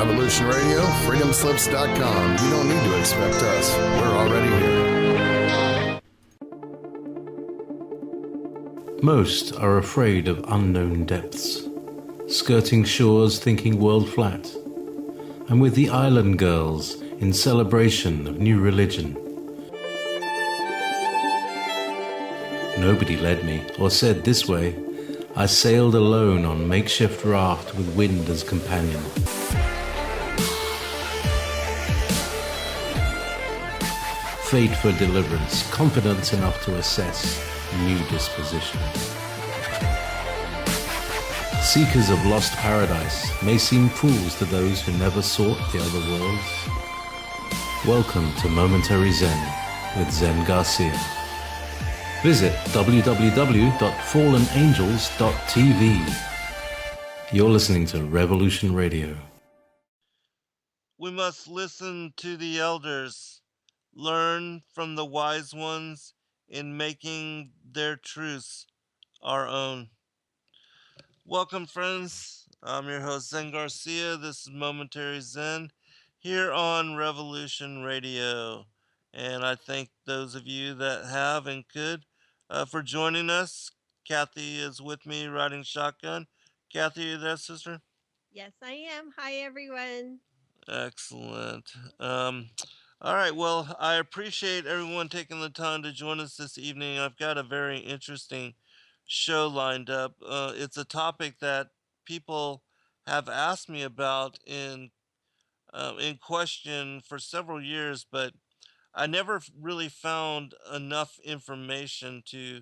Revolution Radio, freedomslips.com. You don't need to expect us. We're already here. Most are afraid of unknown depths, skirting shores thinking world flat, and with the island girls in celebration of new religion. Nobody led me or said this way. I sailed alone on makeshift raft with wind as companion. Fate for deliverance, confidence enough to assess new disposition. Seekers of lost paradise may seem fools to those who never sought the other worlds. Welcome to Momentary Zen with Zen Garcia. Visit www.fallenangels.tv. You're listening to Revolution Radio. We must listen to the elders, learn from the wise ones in making their truths our own. Welcome, friends. I'm your host, Zen Garcia. This is Momentary Zen here on Revolution Radio. And I thank those of you that have and could for joining us. Kathy is with me riding shotgun. Kathy, are you there, sister? Yes, I am. Hi, everyone. Excellent. All right. Well, I appreciate everyone taking the time to join us this evening. I've got a very interesting show lined up. It's a topic that people have asked me about in question for several years, but I never really found enough information to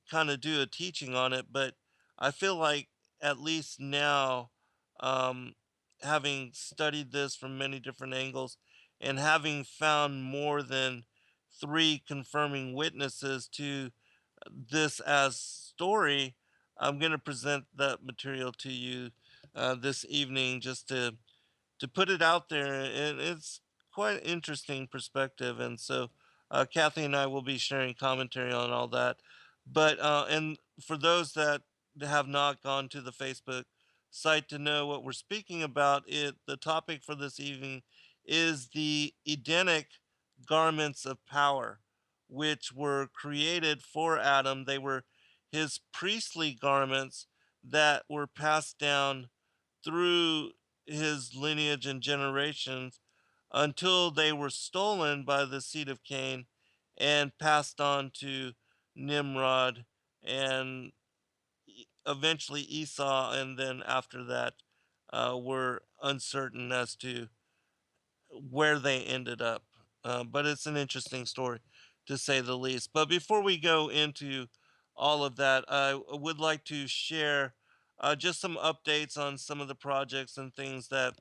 kind of do a teaching on it. But I feel like at least now, um, having studied this from many different angles and having found more than three confirming witnesses to this as story, I'm going to present that material to you this evening just to put it out there. And it's quite an interesting perspective. And so Kathy and I will be sharing commentary on all that. But, and for those that have not gone to the Facebook site to know what we're speaking about, the topic for this evening is the Edenic garments of power, which were created for Adam. They were his priestly garments that were passed down through his lineage and generations until they were stolen by the seed of Cain and passed on to Nimrod and eventually Esau, and then after that, we're uncertain as to where they ended up. But it's an interesting story, to say the least. But before we go into all of that, I would like to share just some updates on some of the projects and things that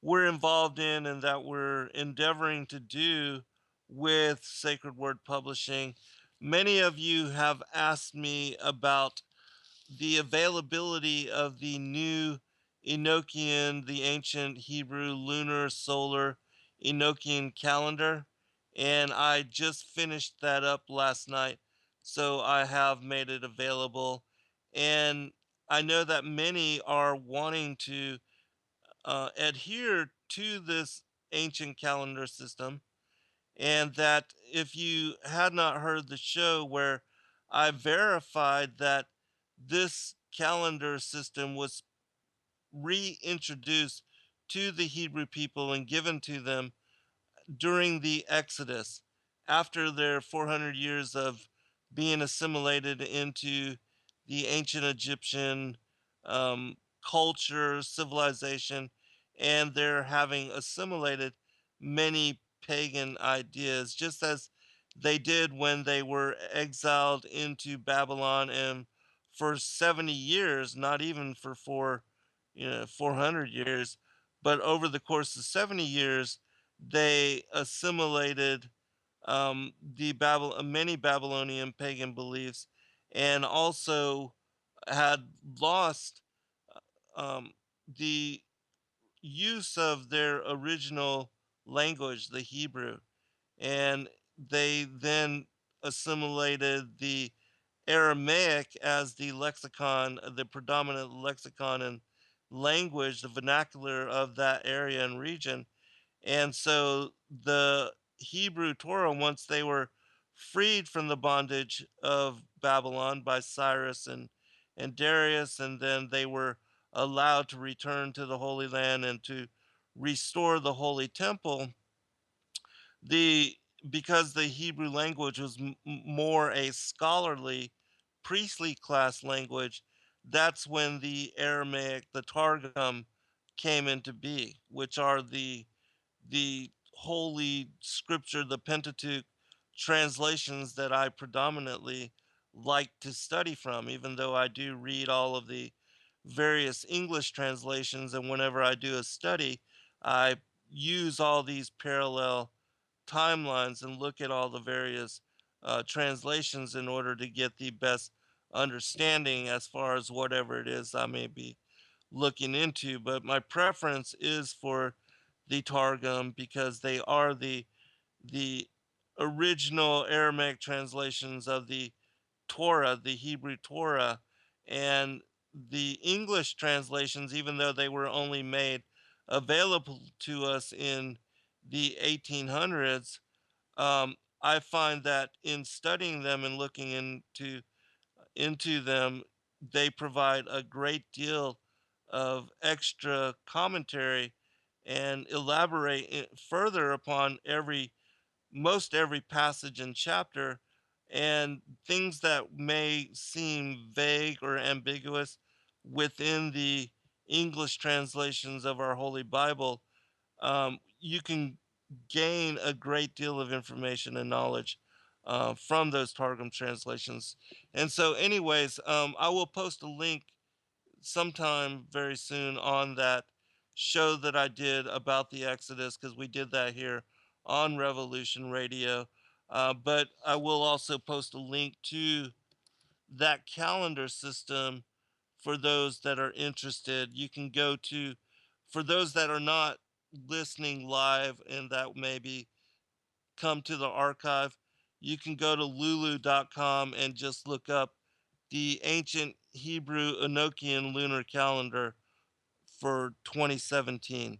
we're involved in and that we're endeavoring to do with Sacred Word Publishing. Many of you have asked me about the availability of the new Enochian, the ancient Hebrew lunar solar Enochian calendar, and I just finished that up last night, so I have made it available. And I know that many are wanting to adhere to this ancient calendar system, and that if you had not heard the show where I verified that this calendar system was reintroduced to the Hebrew people and given to them during the Exodus, after their 400 years of being assimilated into the ancient Egyptian um, culture, civilization, and they're having assimilated many pagan ideas, just as they did when they were exiled into Babylon, and for 70 years, not even for 400 years, but over the course of 70 years, they assimilated many Babylonian pagan beliefs, and also had lost um, the use of their original language, the Hebrew, and they then assimilated the Aramaic as the lexicon, the predominant lexicon in language, the vernacular of that area and region. And so the Hebrew Torah, once they were freed from the bondage of Babylon by Cyrus and Darius, and then they were allowed to return to the Holy Land and to restore the Holy Temple, the because the Hebrew language was more a scholarly, priestly class language, that's when the Aramaic, the Targum, came into being, which are the holy scripture, the Pentateuch translations that I predominantly like to study from, even though I do read all of the various English translations. And whenever I do a study, I use all these parallel timelines and look at all the various translations in order to get the best understanding as far as whatever it is I may be looking into. But my preference is for the Targum because they are the original Aramaic translations of the Torah, the Hebrew Torah, and the English translations, even though they were only made available to us in the 1800s. I find that in studying them and looking into them, they provide a great deal of extra commentary and elaborate further upon most every passage and chapter, and things that may seem vague or ambiguous within the English translations of our Holy Bible. You can gain a great deal of information and knowledge from those Targum translations. And so, anyways, I will post a link sometime very soon on that show that I did about the Exodus, because we did that here on Revolution Radio. But I will also post a link to that calendar system for those that are interested. You can go to, for those that are not listening live and that maybe come to the archive, you can go to lulu.com and just look up the ancient Hebrew Enochian lunar calendar for 2017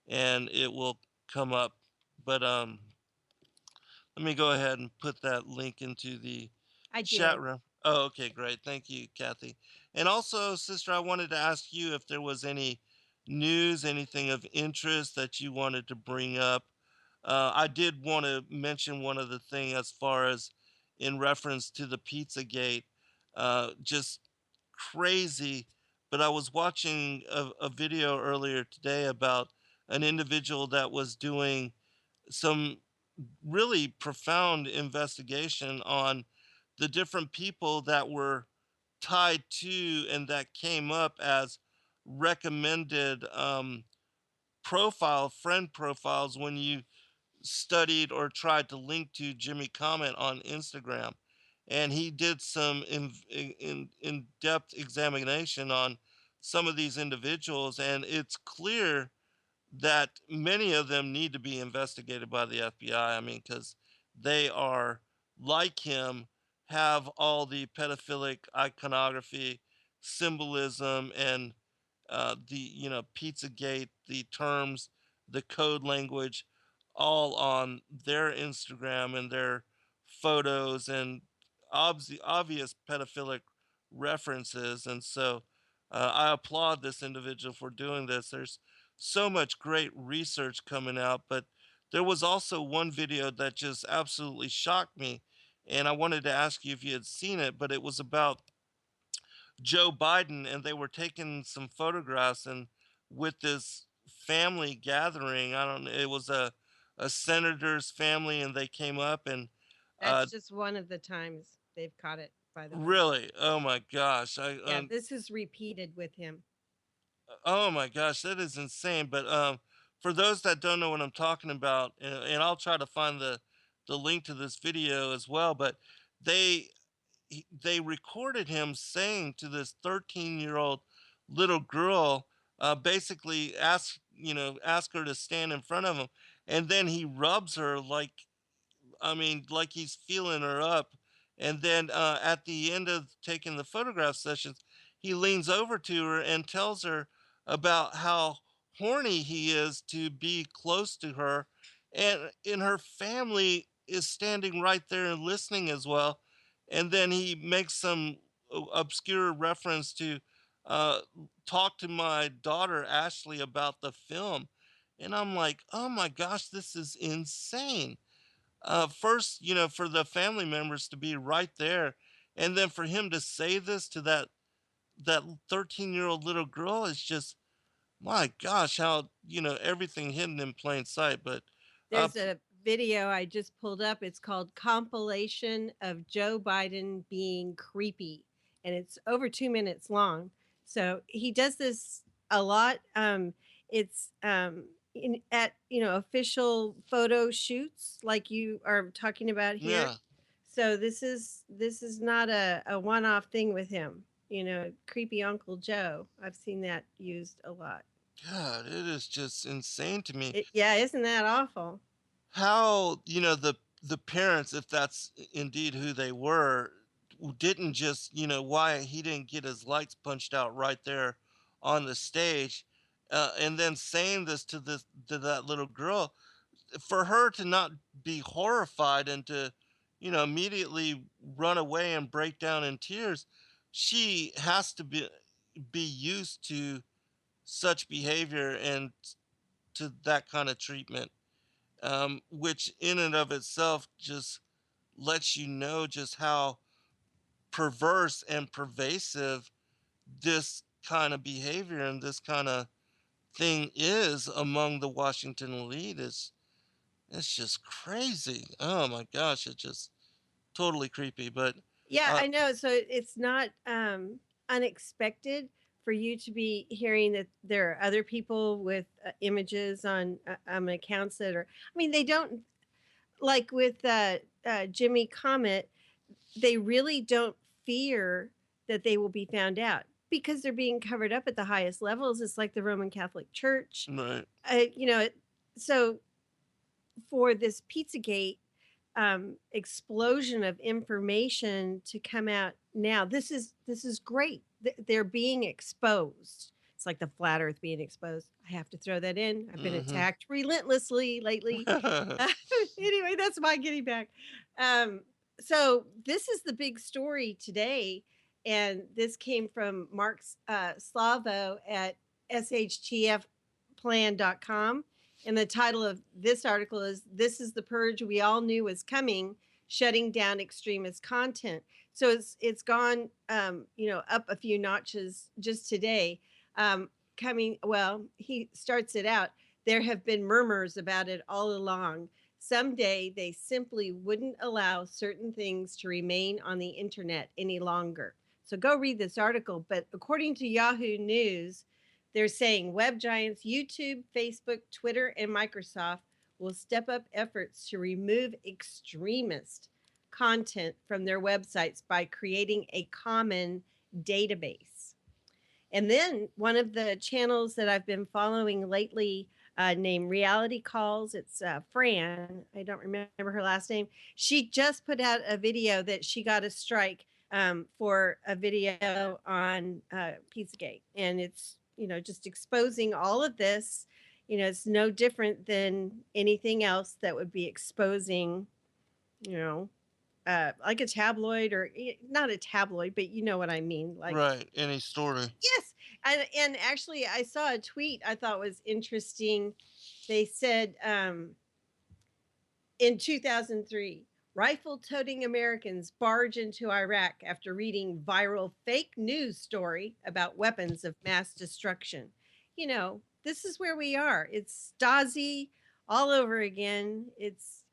and it will come up. But let me go ahead and put that link into the I chat did. room. Oh, okay, great. Thank you, Kathy. And also, sister, I wanted to ask you if there was any news, anything of interest that you wanted to bring up. I did want to mention one other thing as far as in reference to the Pizzagate. Just crazy. But I was watching a video earlier today about an individual that was doing some really profound investigation on the different people that were tied to and that came up as recommended friend profiles when you studied or tried to link to Jimmy Comment on Instagram. And he did some in-depth examination on some of these individuals, and it's clear that many of them need to be investigated by the FBI. I mean, because they are like him, have all the pedophilic iconography, symbolism, and the Pizzagate, the terms, the code language, all on their Instagram and their photos and obvious pedophilic references. And so I applaud this individual for doing this. There's so much great research coming out, but there was also one video that just absolutely shocked me. And I wanted to ask you if you had seen it, but it was about Joe Biden, and they were taking some photographs and with this family gathering. I don't know, it was a senator's family, and they came up and That's uh, just one of the times they've caught it, by the way. really, oh my gosh, Yeah, this is repeated with him. oh my gosh, that is insane. But for those that don't know what I'm talking about, and I'll try to find the link to this video as well. But they they recorded him saying to this 13-year-old little girl, basically ask her to stand in front of him, and then he rubs her like, I mean, like he's feeling her up. And then at the end of taking the photograph sessions, he leans over to her and tells her, about how horny he is to be close to her, and her family is standing right there and listening as well. And then he makes some obscure reference to uh, talk to my daughter Ashley about the film, and I'm like, oh my gosh, this is insane. First, for the family members to be right there, and then for him to say this to that 13-year-old little girl is just, my gosh, how, everything hidden in plain sight. But uh, There's a video I just pulled up. It's called Compilation of Joe Biden Being Creepy, and it's over 2 minutes long. So he does this a lot. It's at official photo shoots like you are talking about here. yeah, So this is not a one-off thing with him. Creepy Uncle Joe. I've seen that used a lot. God, it is just insane to me Yeah, isn't that awful? how, the parents, if that's indeed who they were, didn't just, why he didn't get his lights punched out right there on the stage, and then saying this to that little girl, for her to not be horrified and to, immediately run away and break down in tears. She has to be used to such behavior and to that kind of treatment, which in and of itself just lets you know just how perverse and pervasive this kind of behavior and this kind of thing is among the Washington elite. It's just crazy. Oh my gosh, it's just totally creepy. But Yeah, uh I know. So it's not unexpected for you to be hearing that there are other people with images on accounts that are. I mean, they don't like with Jimmy Comet. They really don't fear that they will be found out because they're being covered up at the highest levels. It's like the Roman Catholic Church. right. So for this Pizzagate explosion of information to come out now, this is great. They're being exposed. It's like the flat Earth being exposed. I have to throw that in. I've been Hmm. attacked relentlessly lately. Anyway, that's my getting back. So this is the big story today, and this came from Mark Slavo at shtfplan.com. And the title of this article is "This is the Purge We All Knew Was Coming: Shutting Down Extremist Content." So it's gone up a few notches just today. Coming well, he starts it out. There have been murmurs about it all along. Someday they simply wouldn't allow certain things to remain on the internet any longer. So go read this article. But according to Yahoo News, they're saying web giants YouTube, Facebook, Twitter, and Microsoft will step up efforts to remove extremist content from their websites by creating a common database. And then one of the channels that I've been following lately, named Reality Calls, it's Fran. I don't remember her last name. She just put out a video that she got a strike for a video on Pizzagate. And it's, just exposing all of this. It's no different than anything else that would be exposing, like a tabloid or not a tabloid, but you know what I mean. Like, Right. Any story. yes. And actually, I saw a tweet I thought was interesting. They said in 2003, rifle-toting Americans barge into Iraq after reading viral fake news story about weapons of mass destruction. This is where we are. It's Stasi all over again. It's,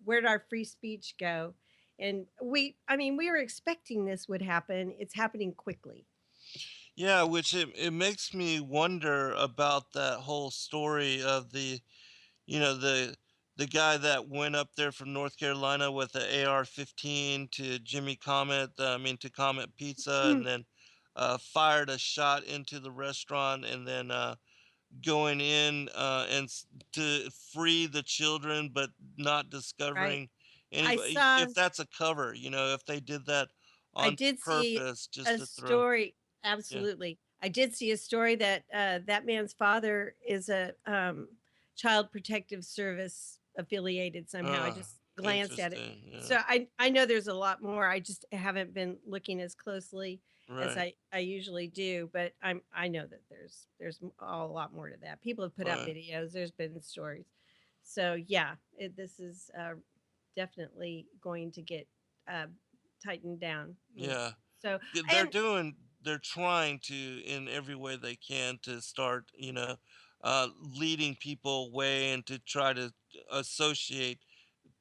where'd our free speech go? And we were expecting this would happen. It's happening quickly. Yeah, which it makes me wonder about that whole story of you know, the the guy that went up there from North Carolina with the AR-15 to Jimmy Comet, I mean to Comet Pizza, and then fired a shot into the restaurant, and then going in to free the children, but not Right. discovering I anybody. saw If that's a cover, if they did that I on did see purpose just a to throw. story. Yeah. Absolutely. I did see a story that that man's father is a child protective service affiliated somehow. I Uh, just glanced at it. Interesting. Yeah. So I know there's a lot more. I just haven't been looking as closely as Right. I usually do, but I know that a lot more to that. People have put out Right. videos. There's been stories. So yeah, this is definitely going to get uh, tightened down. Yeah. So They're and doing. They're trying to, in every way they can, to start, leading people away and to try to associate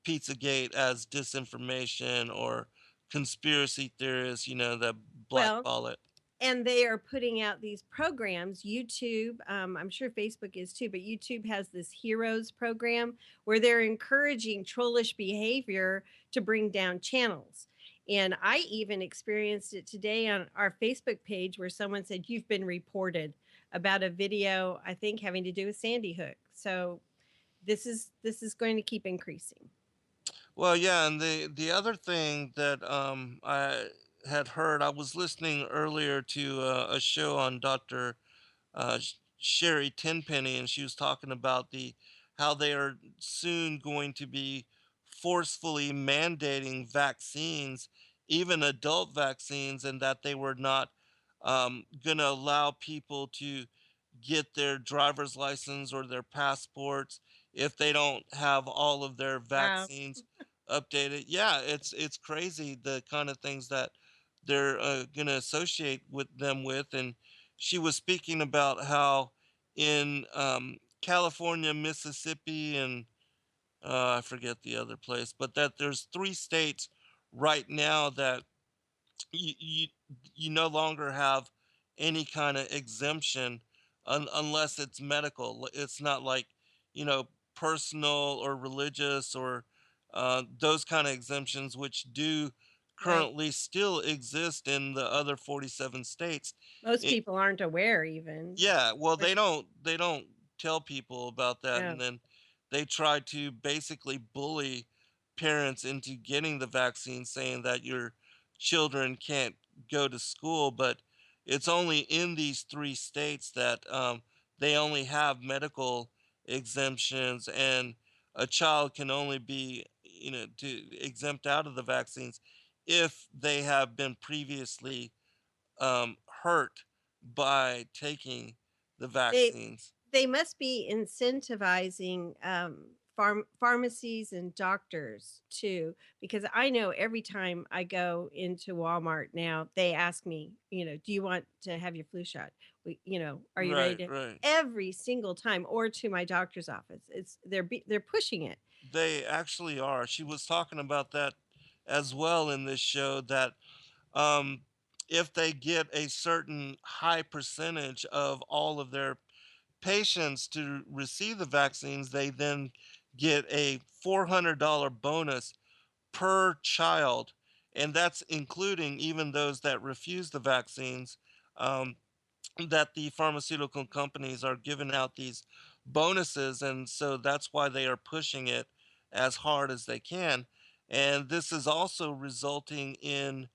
Pizzagate as disinformation or conspiracy theorists, that well, blackball it. and they are putting out these programs. YouTube, I'm sure Facebook is too, but YouTube has this heroes program where they're encouraging trollish behavior to bring down channels. And I even experienced it today on our Facebook page where someone said you've been reported about a video, I think having to do with Sandy Hook. So this is going to keep increasing. Well, yeah, and the other thing that I had heard, I was listening earlier to a show on Dr. Sherry Tenpenny, and she was talking about the how they are soon going to be forcefully mandating vaccines, even adult vaccines, and that they were not going to allow people to get their driver's license or their passports if they don't have all of their Wow. vaccines updated. Yeah, it's crazy the kind of things that they're going to associate with them with. And she was speaking about how in California, Mississippi, and I forget the other place, but that there's three states right now that you you, you no longer have any kind of exemption unless it's medical. It's not like, you know, personal or religious or those kind of exemptions, which do Right. currently still exist in the other 47 states. Most people aren't aware even. Yeah, well, Or, they don't tell people about that, yeah. and then they try to basically bully parents into getting the vaccine, saying that your children can't go to school. But it's only in these three states that they only have medical exemptions, and a child can only be, to exempt out of the vaccines if they have been previously hurt by taking the They vaccines. they must be incentivizing pharmacies and doctors too, because I know every time I go into Walmart now, they ask me, do you want to have your flu shot? Are you ready Right, to? right. Every single time, or to my doctor's office, they're pushing it. They actually are. She was talking about that as well in this show, that um, if they get a certain high percentage of all of their patients to receive the vaccines, they then get a $400 bonus per child. And that's including even those that refuse the vaccines. Um, that the pharmaceutical companies are giving out these bonuses, and so that's why they are pushing it as hard as they can. And this is also resulting in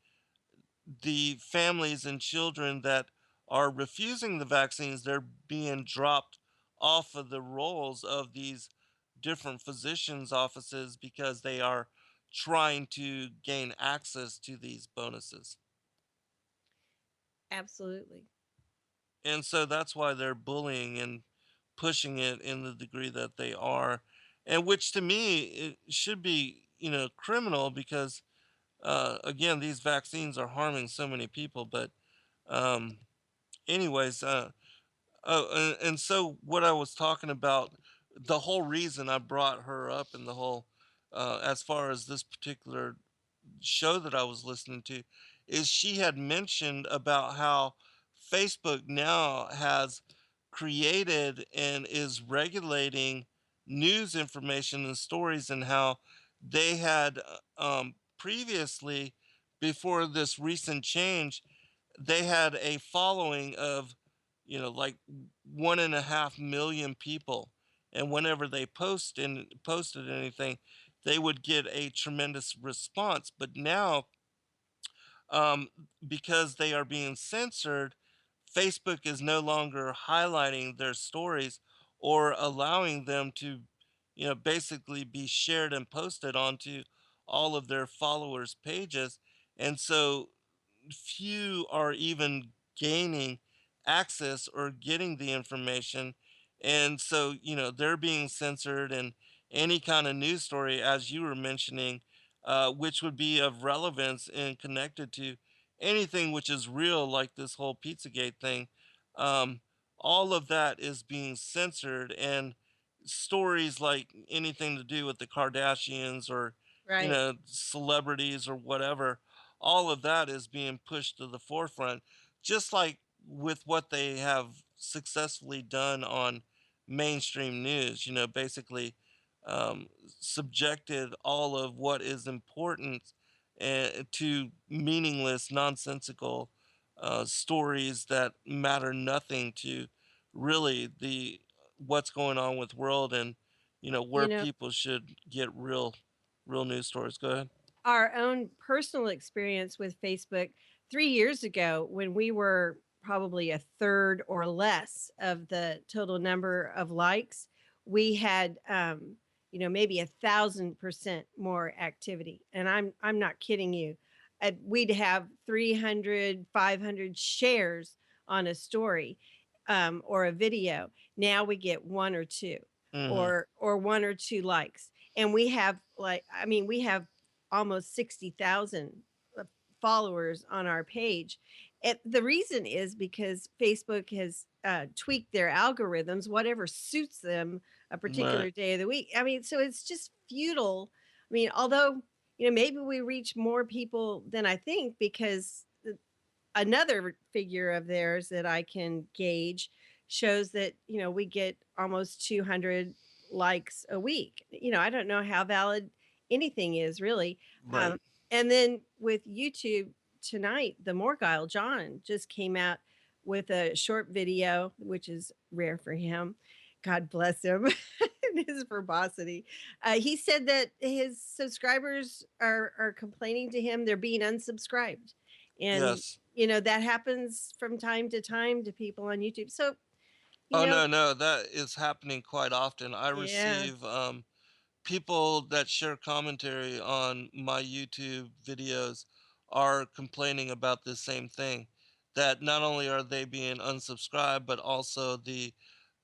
the families and children that are refusing the vaccines, they're being dropped off of the rolls of these different physicians offices because they are trying to gain access to these bonuses. Absolutely. And so that's why they're bullying and pushing it in the degree that they are, and which to me it should be, criminal, because again, these vaccines are harming so many people. But um anyways, oh, and so what I was talking about, the whole reason I brought her up in the whole as far as this particular show that I was listening to, is she had mentioned about how Facebook now has created and is regulating news information and stories, and how they had previously, before this recent change, they had a following of, like 1.5 million people, and whenever they posted anything, they would get a tremendous response. But now, um, because they are being censored, Facebook is no longer highlighting their stories or allowing them to, basically be shared and posted onto all of their followers' pages. And so few are even gaining access or getting the information. And so, they're being censored, and any kind of news story, as you were mentioning, which would be of relevance and connected to anything which is real, like this whole Pizzagate thing, um, all of that is being censored. And stories like anything to do with the Kardashians or, Right. celebrities or whatever, all of that is being pushed to the forefront, just like with what they have successfully done on mainstream news, basically um, subjected all of what is important to meaningless, nonsensical stories that matter nothing to really the what's going on with world, and You where know, people should get real news stories. Go ahead. our own personal experience with Facebook 3 years ago, when we were probably a third or less of the total number of likes, we had, maybe 1,000% more activity. And I'm not kidding you. We'd have 300, 500 shares on a story, or a video. Now we get one or two, Hmm. or one or two likes. And we have, we have almost 60,000 followers on our page. And the reason is because Facebook has tweaked their algorithms, whatever suits them a Right. particular day of the week. I mean, so it's just futile. I mean, although, maybe we reach more people than I think, because another figure of theirs that I can gauge shows that, we get almost 200 likes a week. I don't know how valid anything is really. Right. And then with YouTube tonight, the Morgile John just came out with a short video, which is rare for him. God bless him and his verbosity. He said that his subscribers are complaining to him; they're being unsubscribed, and Yes. that happens from time to time to people on YouTube. So, you Oh, know, no, no, that is happening quite often. I yeah, receive people that share commentary on my YouTube videos are complaining about this same thing. That not only are they being unsubscribed, but also the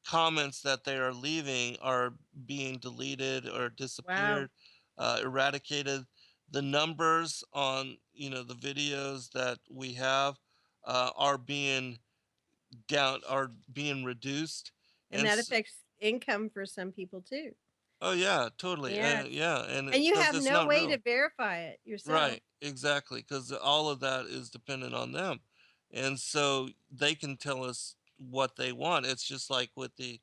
comments that they are leaving are being deleted or wow. disappeared, eradicated. The numbers on the videos that we have are being reduced. And And that affects income for some people too. oh yeah, totally. Yeah. Yeah, and And you because have it's no not way to real. verify it yourself. Right, exactly, because all of that is dependent on them. And so they can tell us what they want. It's just like with the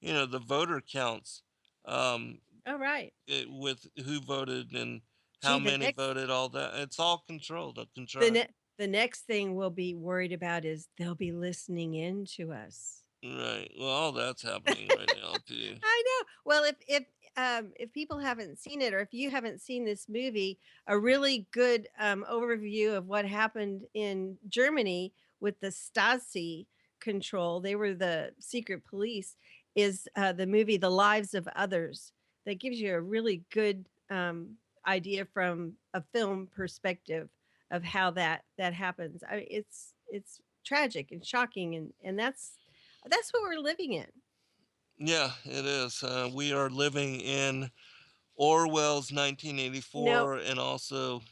voter counts, um, Oh, right. with who voted and how Gee, the many next voted, all that. It's all controlled and the contrived. ne- the next thing we'll be worried about is they'll be listening in to us. Right. Well, all that's happening right now too. I know. Well, if people haven't seen it, or if you haven't seen this movie, a really good overview of what happened in Germany with the Stasi control, they were the secret police, is the movie The Lives of Others. That gives you a really good idea from a film perspective of how that happens. It's tragic and shocking, and that's what we're living in. Yeah, it is. We are living in Orwell's You know, 1984, and also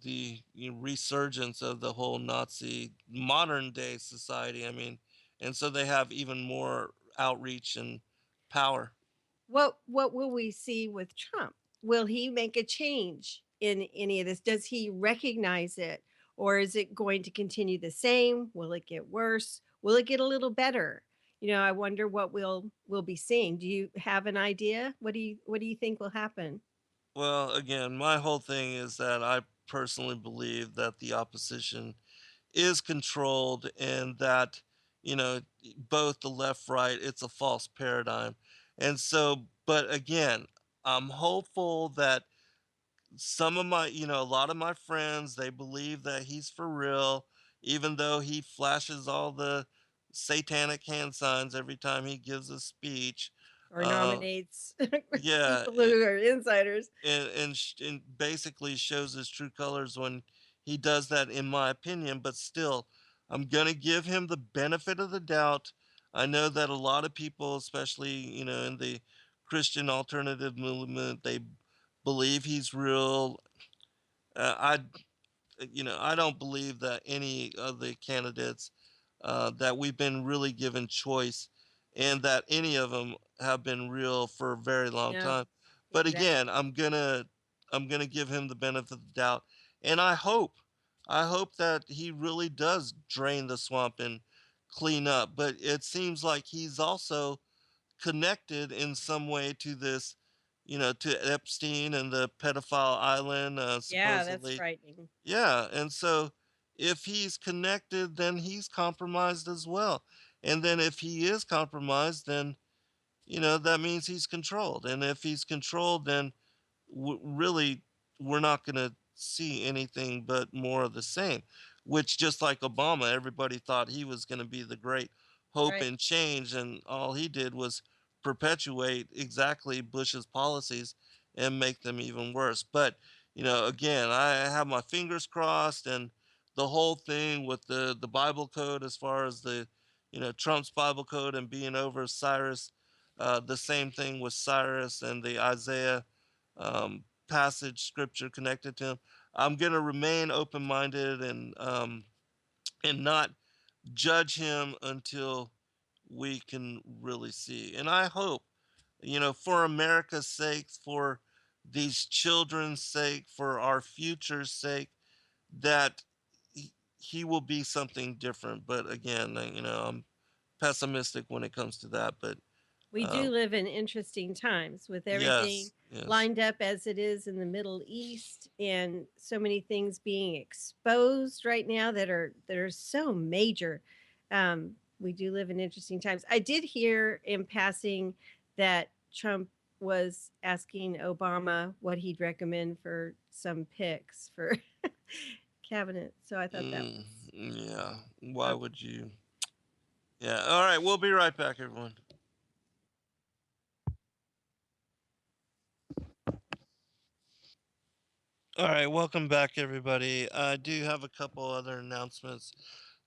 the resurgence of the whole Nazi modern day society. I mean, and so they have even more outreach and power. what will we see with Trump? Will he make a change in any of this? Does he recognize it, or is it going to continue the same? Will it get worse? Will it get a little better? I wonder what we'll be seeing. Do you have an idea? What do you think will happen? Well, again, my whole thing is that I personally believe that the opposition is controlled, and that both the left, right, it's a false paradigm. And so, but again, I'm hopeful that some of a lot of my friends, they believe that he's for real, even though he flashes all the satanic hand signs every time he gives a speech. Or Uh, nominates yeah, people who are insiders. and basically shows his true colors when he does that, in my opinion. But still, I'm gonna give him the benefit of the doubt. I know that a lot of people, especially in the Christian alternative movement, they believe he's real. I don't believe that any of the candidates that we've been really given choice, and that any of them have been real for a very long No, time. But exactly. again, I'm gonna give him the benefit of the doubt, and I hope that he really does drain the swamp and clean up. But it seems like he's also connected in some way to this, to Epstein and the pedophile island, Yeah, that's supposedly. frightening. Yeah, and so if he's connected, then he's compromised as well. And then if he is compromised, then that means he's controlled. And if he's controlled, then really we're not going to see anything but more of the same. Which, just like Obama, everybody thought he was going to be the great hope Right. and change, and all he did was perpetuate exactly Bush's policies and make them even worse. But again, I have my fingers crossed, and the whole thing with the Bible code, as far as the Trump's Bible code and being over Cyrus, the same thing with Cyrus and the Isaiah passage scripture connected to him. I'm gonna remain open minded, and not judge him until we can really see. And I hope, for America's sake, for these children's sake, for our future's sake, that he will be something different. But again, I'm pessimistic when it comes to that. But We do um, live in interesting times with everything yes, yes. lined up as it is in the Middle East, and so many things being exposed right now that are so major. We do live in interesting times. I did hear in passing that Trump was asking Obama what he'd recommend for some picks for cabinet. So I thought that Mm, was yeah. Why okay. would you? Yeah. All right. We'll be right back, everyone. All right. Welcome back, everybody. I do have a couple other announcements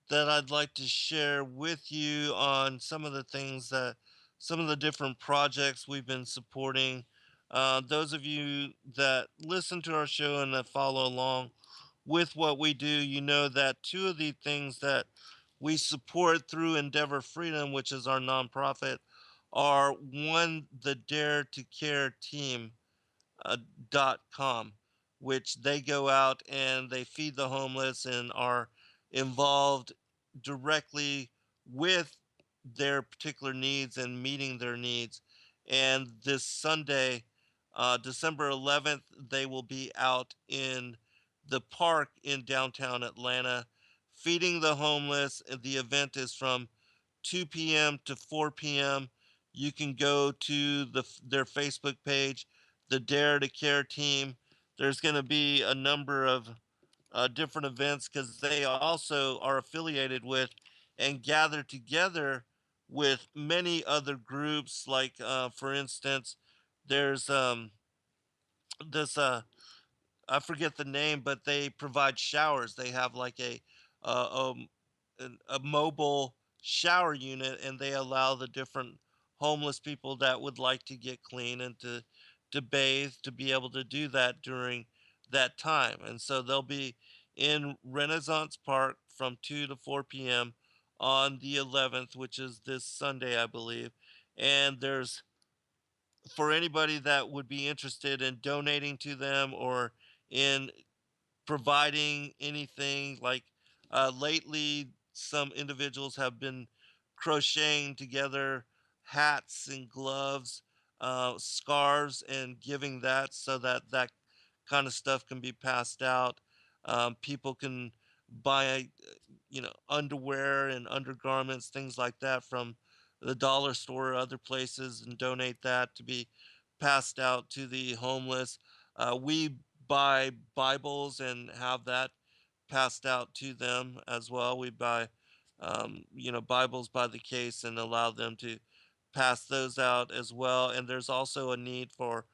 that I'd like to share with you on some of the different projects we've been supporting. Those of you that listen to our show and that follow along with what we do, you know that two of the things that we support through Endeavor Freedom, which is our nonprofit, are one, the Dare to Care team, uh, .com, which they go out and they feed the homeless and are involved directly with their particular needs and meeting their needs. And this Sunday, December 11th, they will be out in the park in downtown Atlanta feeding the homeless. The event is from 2 p.m. to 4 p.m. You can go to their Facebook page, the Dare to Care team. There's going to be a number of different events because they also are affiliated with and gather together with many other groups. Like, for instance, there's this I forget the name, but they provide showers. They have like uh, um, a mobile shower unit, and they allow the different homeless people that would like to get clean and to bathe to be able to do that during that time. And so they'll be in Renaissance Park from 2 to 4 p.m. on the 11th, which is this Sunday, I believe. And there's, for anybody that would be interested in donating to them or in providing anything, like, lately some individuals have been crocheting together hats and gloves, scarves, and giving that so that that kind of stuff can be passed out. People can buy underwear and undergarments, things like that, from the dollar store or other places, and donate that to be passed out to the homeless. We buy Bibles and have that passed out to them as well. We buy Bibles by the case and allow them to pass those out as well. And there's also a need for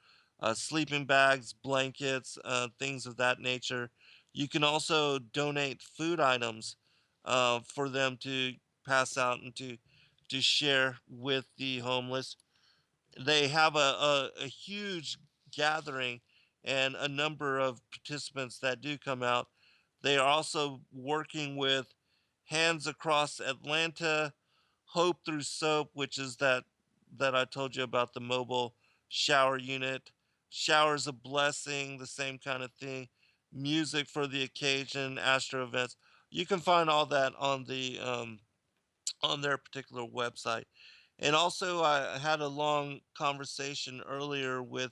sleeping bags, blankets, things of that nature. You can also donate food items for them to pass out and to share with the homeless. They have a huge gathering and a number of participants that do come out. They are also working with Hands Across Atlanta, Hope Through Soap, which is that I told you about, the mobile shower unit, Showers of Blessing, the same kind of thing, Music for the Occasion, Astro Events. You can find all that on their particular website. And also, I had a long conversation earlier with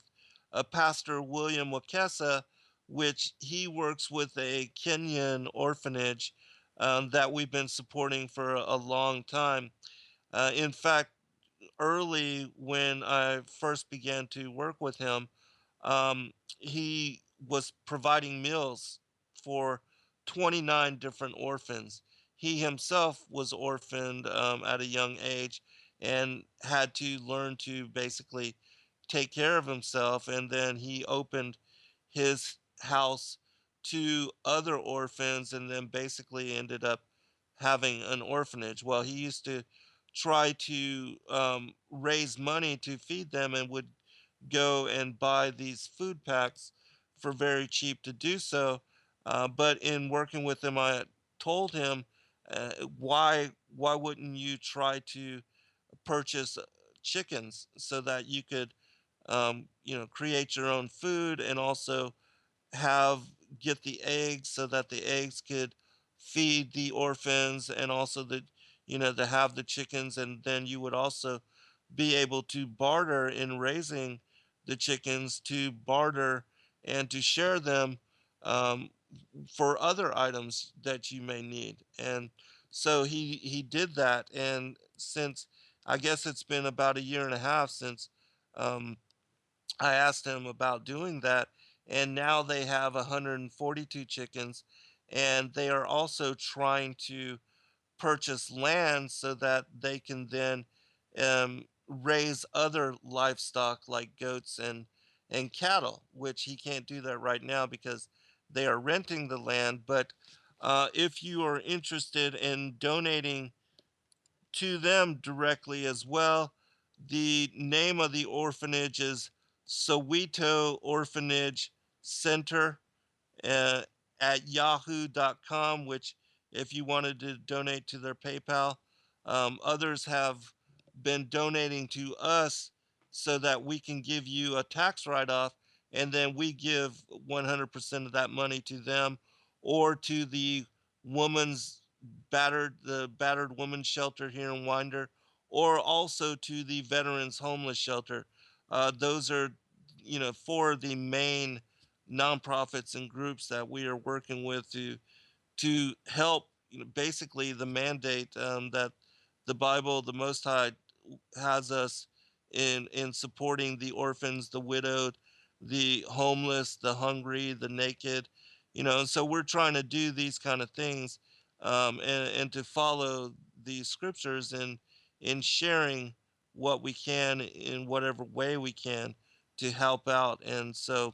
Pastor William Wakesa, which he works with a Kenyan orphanage that we've been supporting for a long time. In fact, early when I first began to work with him, he was providing meals for 29 different orphans. He himself was orphaned at a young age and had to learn to basically take care of himself. And then he opened his house to other orphans and then basically ended up having an orphanage. Well, he used to try to raise money to feed them and would go and buy these food packs for very cheap to do so. But in working with him, I told him, why wouldn't you try to purchase chickens so that you could create your own food and also have get the eggs so that the eggs could feed the orphans and also to have the chickens, and then you would also be able to barter in raising the chickens, to barter and to share them um, for other items that you may need. And so he did that, and since I guess it's been about a year and a half since um, I asked him about doing that, and now they have 142 chickens, and they are also trying to purchase land so that they can then raise other livestock like goats and cattle, which he can't do that right now because they are renting the land. But if you are interested in donating to them directly as well. The name of the orphanage is Soweto Orphanage Center uh, at yahoo.com, which, if you wanted to donate to their PayPal, others have been donating to us so that we can give you a tax write off, and then we give 100% of that money to them or to the battered women's shelter here in Winder, or also to the veterans homeless shelter. Those are, four of the main nonprofits and groups that we are working with to help, basically the mandate that the Bible, the Most High, has us in supporting the orphans, the widowed, the homeless, the hungry, the naked, and so we're trying to do these kind of things, and to follow the scriptures in sharing what we can in whatever way we can to help out. And so,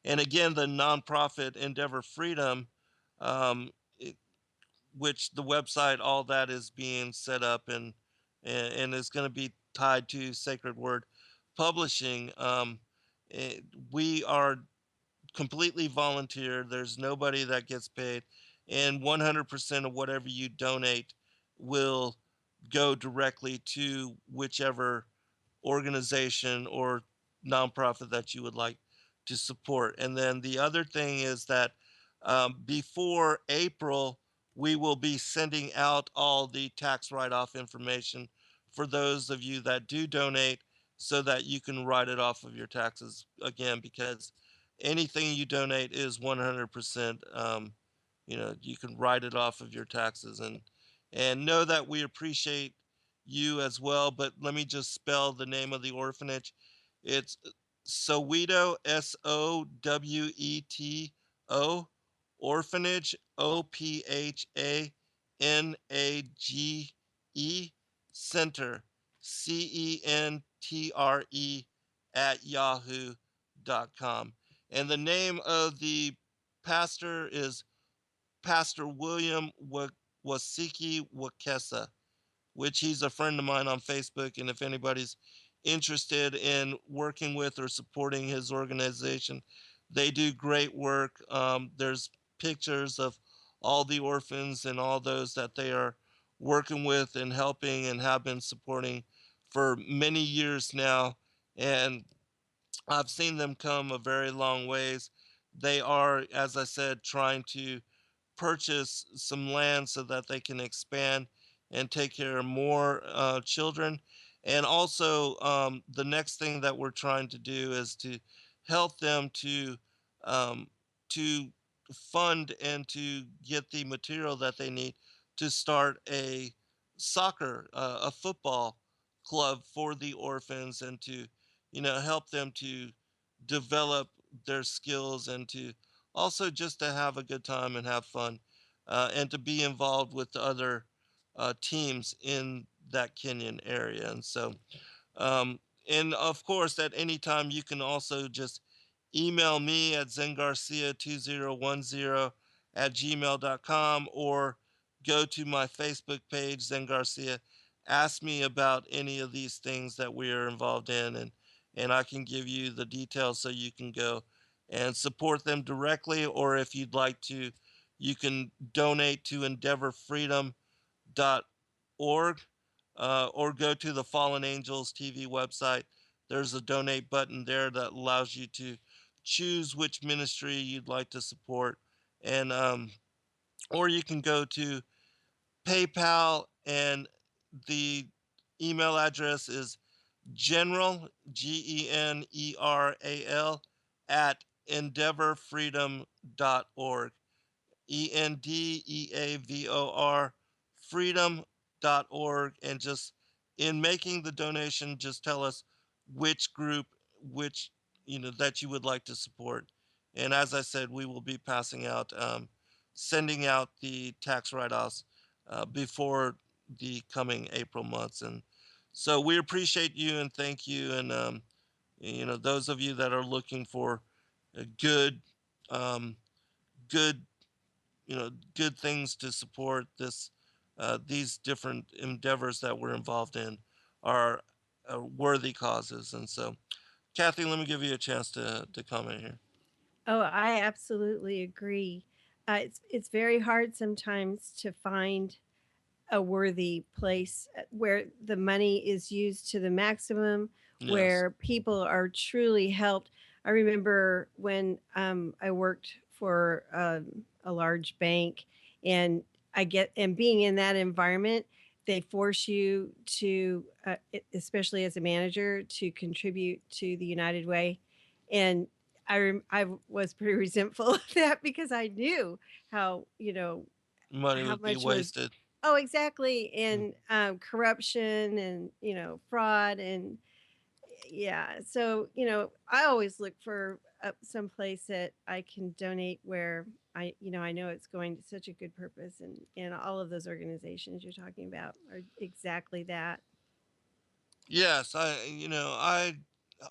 and again, the nonprofit Endeavor Freedom, um, it, which the website, all that is being set up and is going to be tied to Sacred Word Publishing. We are completely volunteer. There's nobody that gets paid, and 100% of whatever you donate will go directly to whichever organization or nonprofit that you would like to support. And then the other thing is that before April, we will be sending out all the tax write off information for those of you that do donate so that you can write it off of your taxes again, because anything you donate is 100%. You can write it off of your taxes, and know that we appreciate you as well. But let me just spell the name of the orphanage. It's Soweto, Soweto, orphanage, Ophaneage. Center, CENTRE, at yahoo.com. And the name of the pastor is Pastor William Wasiki Wakesa, which he's a friend of mine on Facebook. And if anybody's interested in working with or supporting his organization, they do great work. There's pictures of all the orphans and all those that they are working with and helping and have been supporting for many years now. And I've seen them come a very long ways. They are, as I said, trying to purchase some land so that they can expand and take care of more children. And also, the next thing that we're trying to do is to help them um, to fund and to get the material that they need to start a football club for the orphans, and to help them to develop their skills, and to also just to have a good time and have fun, and to be involved with the other teams in that Kenyan area. And so, um, and of course, at any time, you can also just email me at zengarcia2010 at gmail.com, or go to my Facebook page, Zen Garcia. Ask me about any of these things that we are involved in, and I can give you the details so you can go and support them directly. Or if you'd like to, you can donate to endeavorfreedom.org, or go to the Fallen Angels TV website. There's a donate button there that allows you to choose which ministry you'd like to support. And or you can go to PayPal, and the email address is general, GENERAL, at endeavorfreedom.org, ENDEAVOR, freedom.org. And just in making the donation, just tell us which group, which, that you would like to support. And as I said, we will be sending out the tax write-offs before the coming April months. And so we appreciate you and thank you. And, those of you that are looking for a um, good, good things to support these different endeavors that we're involved in, are worthy causes. And so, Kathy, let me give you a chance to comment here. Oh, I absolutely agree. It's very hard sometimes to find a worthy place where the money is used to the maximum, Yes. where people are truly helped. I remember when I worked for a large bank, and and being in that environment, they force you to, especially as a manager, to contribute to the United Way. And I was pretty resentful of that because I knew how, Money how would be much was. wasted. Oh, exactly. Mm. And corruption and, fraud. And yeah. So, I always look for some place that I can donate where I know it's going to such a good purpose. And all of those organizations you're talking about are exactly that. Yes, I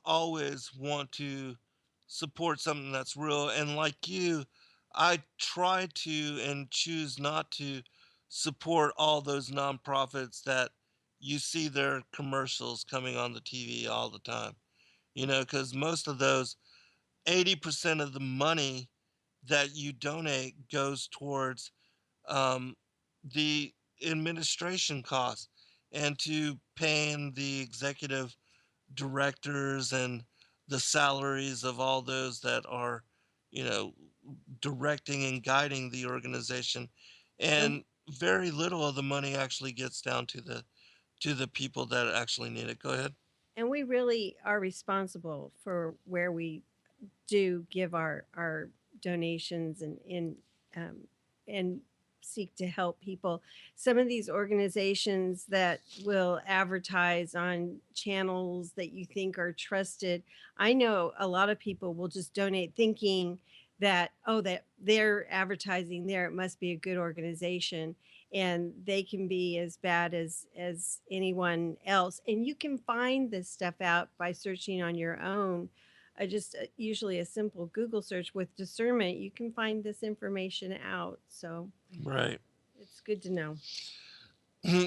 always want to support something that's real. And like you, I try to and choose not to support all those nonprofits that you see their commercials coming on the TV all the time. Because most of those, 80% of the money that you donate goes towards um, the administration costs, and to paying the executive directors and the salaries of all those that are, you know, directing and guiding the organization. And And very little of the money actually gets down to the people that actually need it. Go ahead. and we really are responsible for where we do give our donations um, and seek to help people. Some of these organizations that will advertise on channels that you think are trusted, I know a lot of people will just donate thinking that, oh, that they're advertising there, it must be a good organization. and they can be as bad as anyone else. And you can find this stuff out by searching on your own. Just usually a simple Google search with discernment, you can find this information out. So Right. it's good to know.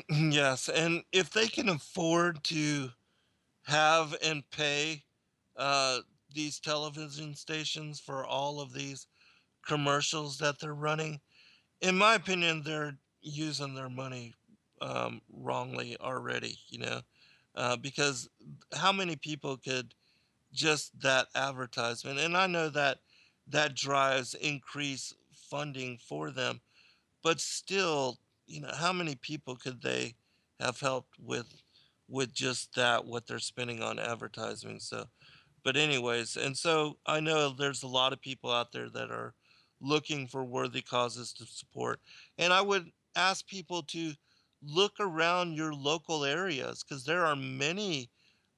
Yes, and if they can afford to have and pay uh, these television stations for all of these commercials that they're running, in my opinion, they're using their money wrongly already. Because how many people could just that advertisement, and I know that that drives increased funding for them, but still, how many people could they have helped with just that, what they're spending on advertising? So, but anyways, and so I know there's a lot of people out there that are looking for worthy causes to support. And I would ask people to look around your local areas, because there are many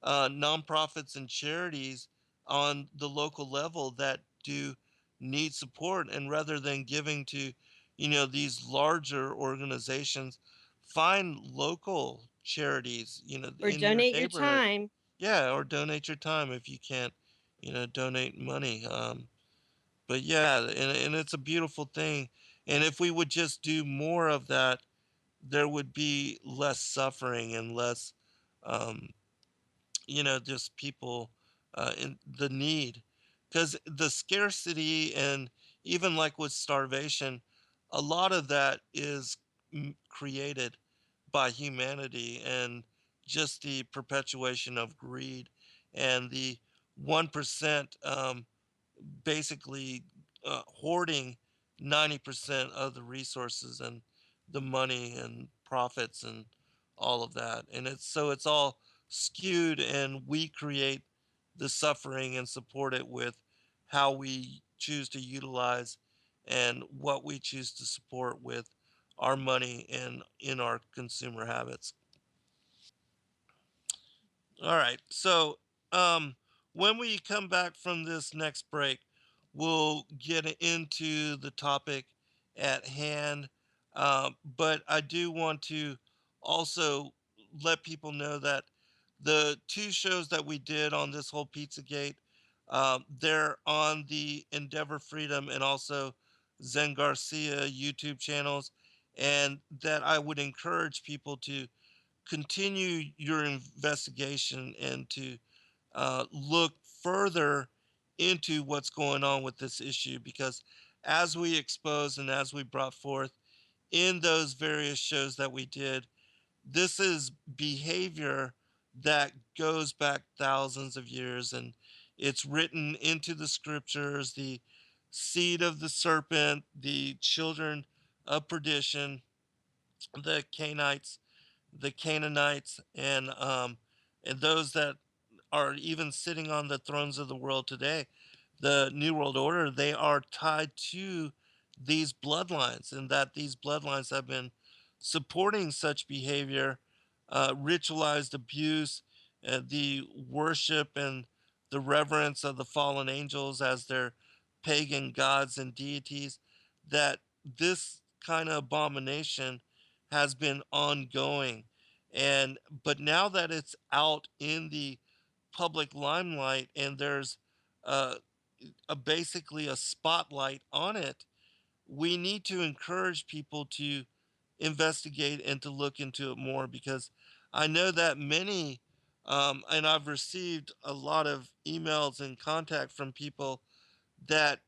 nonprofits and charities on the local level that do need support. And rather than giving to, these larger organizations, find local charities, Or in your donate your neighborhood. time. Yeah, or donate your time if you can't, donate money. But yeah, and it's a beautiful thing. And if we would just do more of that, there would be less suffering and less, um, just people in the need. Because the scarcity, and even like with starvation, a lot of that is created by humanity, and just the perpetuation of greed, and the 1% basically hoarding 90% of the resources and the money and profits and all of that. And it's all skewed, and we create the suffering and support it with how we choose to utilize and what we choose to support with our money and in our consumer habits. All right. So, um, when we come back from this next break, we'll get into the topic at hand. But I do want to also let people know that the two shows that we did on this whole Pizzagate, they're on the Endeavor Freedom and also Zen Garcia YouTube channels, and that I would encourage people to continue your investigation and to look further into what's going on with this issue, because as we exposed and as we brought forth in those various shows that we did, this is behavior that goes back thousands of years, and it's written into the scriptures: the seed of the serpent, the children of perdition, the Canaanites, and those that are even sitting on the thrones of the world today, the New World Order, they are tied to these bloodlines, and that these bloodlines have been supporting such behavior, ritualized abuse, the worship and the reverence of the fallen angels as their pagan gods and deities, that this kind of abomination has been ongoing. And but now that it's out in the public limelight, and there's uh, basically a spotlight on it, we need to encourage people to investigate and to look into it more, because I know that many, and I've received a lot of emails and contact from people that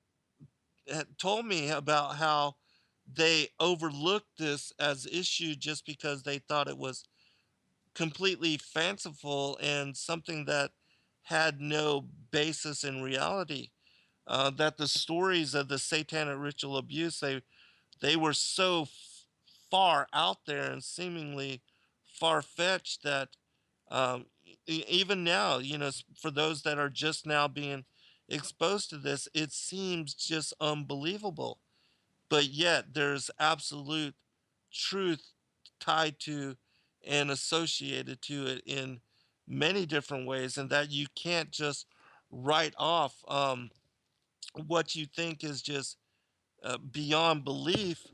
had told me about how they overlooked this as issue just because they thought it was completely fanciful and something that had no basis in reality. That the stories of the satanic ritual abuse, they were so far out there and seemingly far fetched that even now, for those that are just now being exposed to this, it seems just unbelievable. But yet there's absolute truth tied to and associated to it in many different ways, and that you can't just write off what you think is just beyond belief,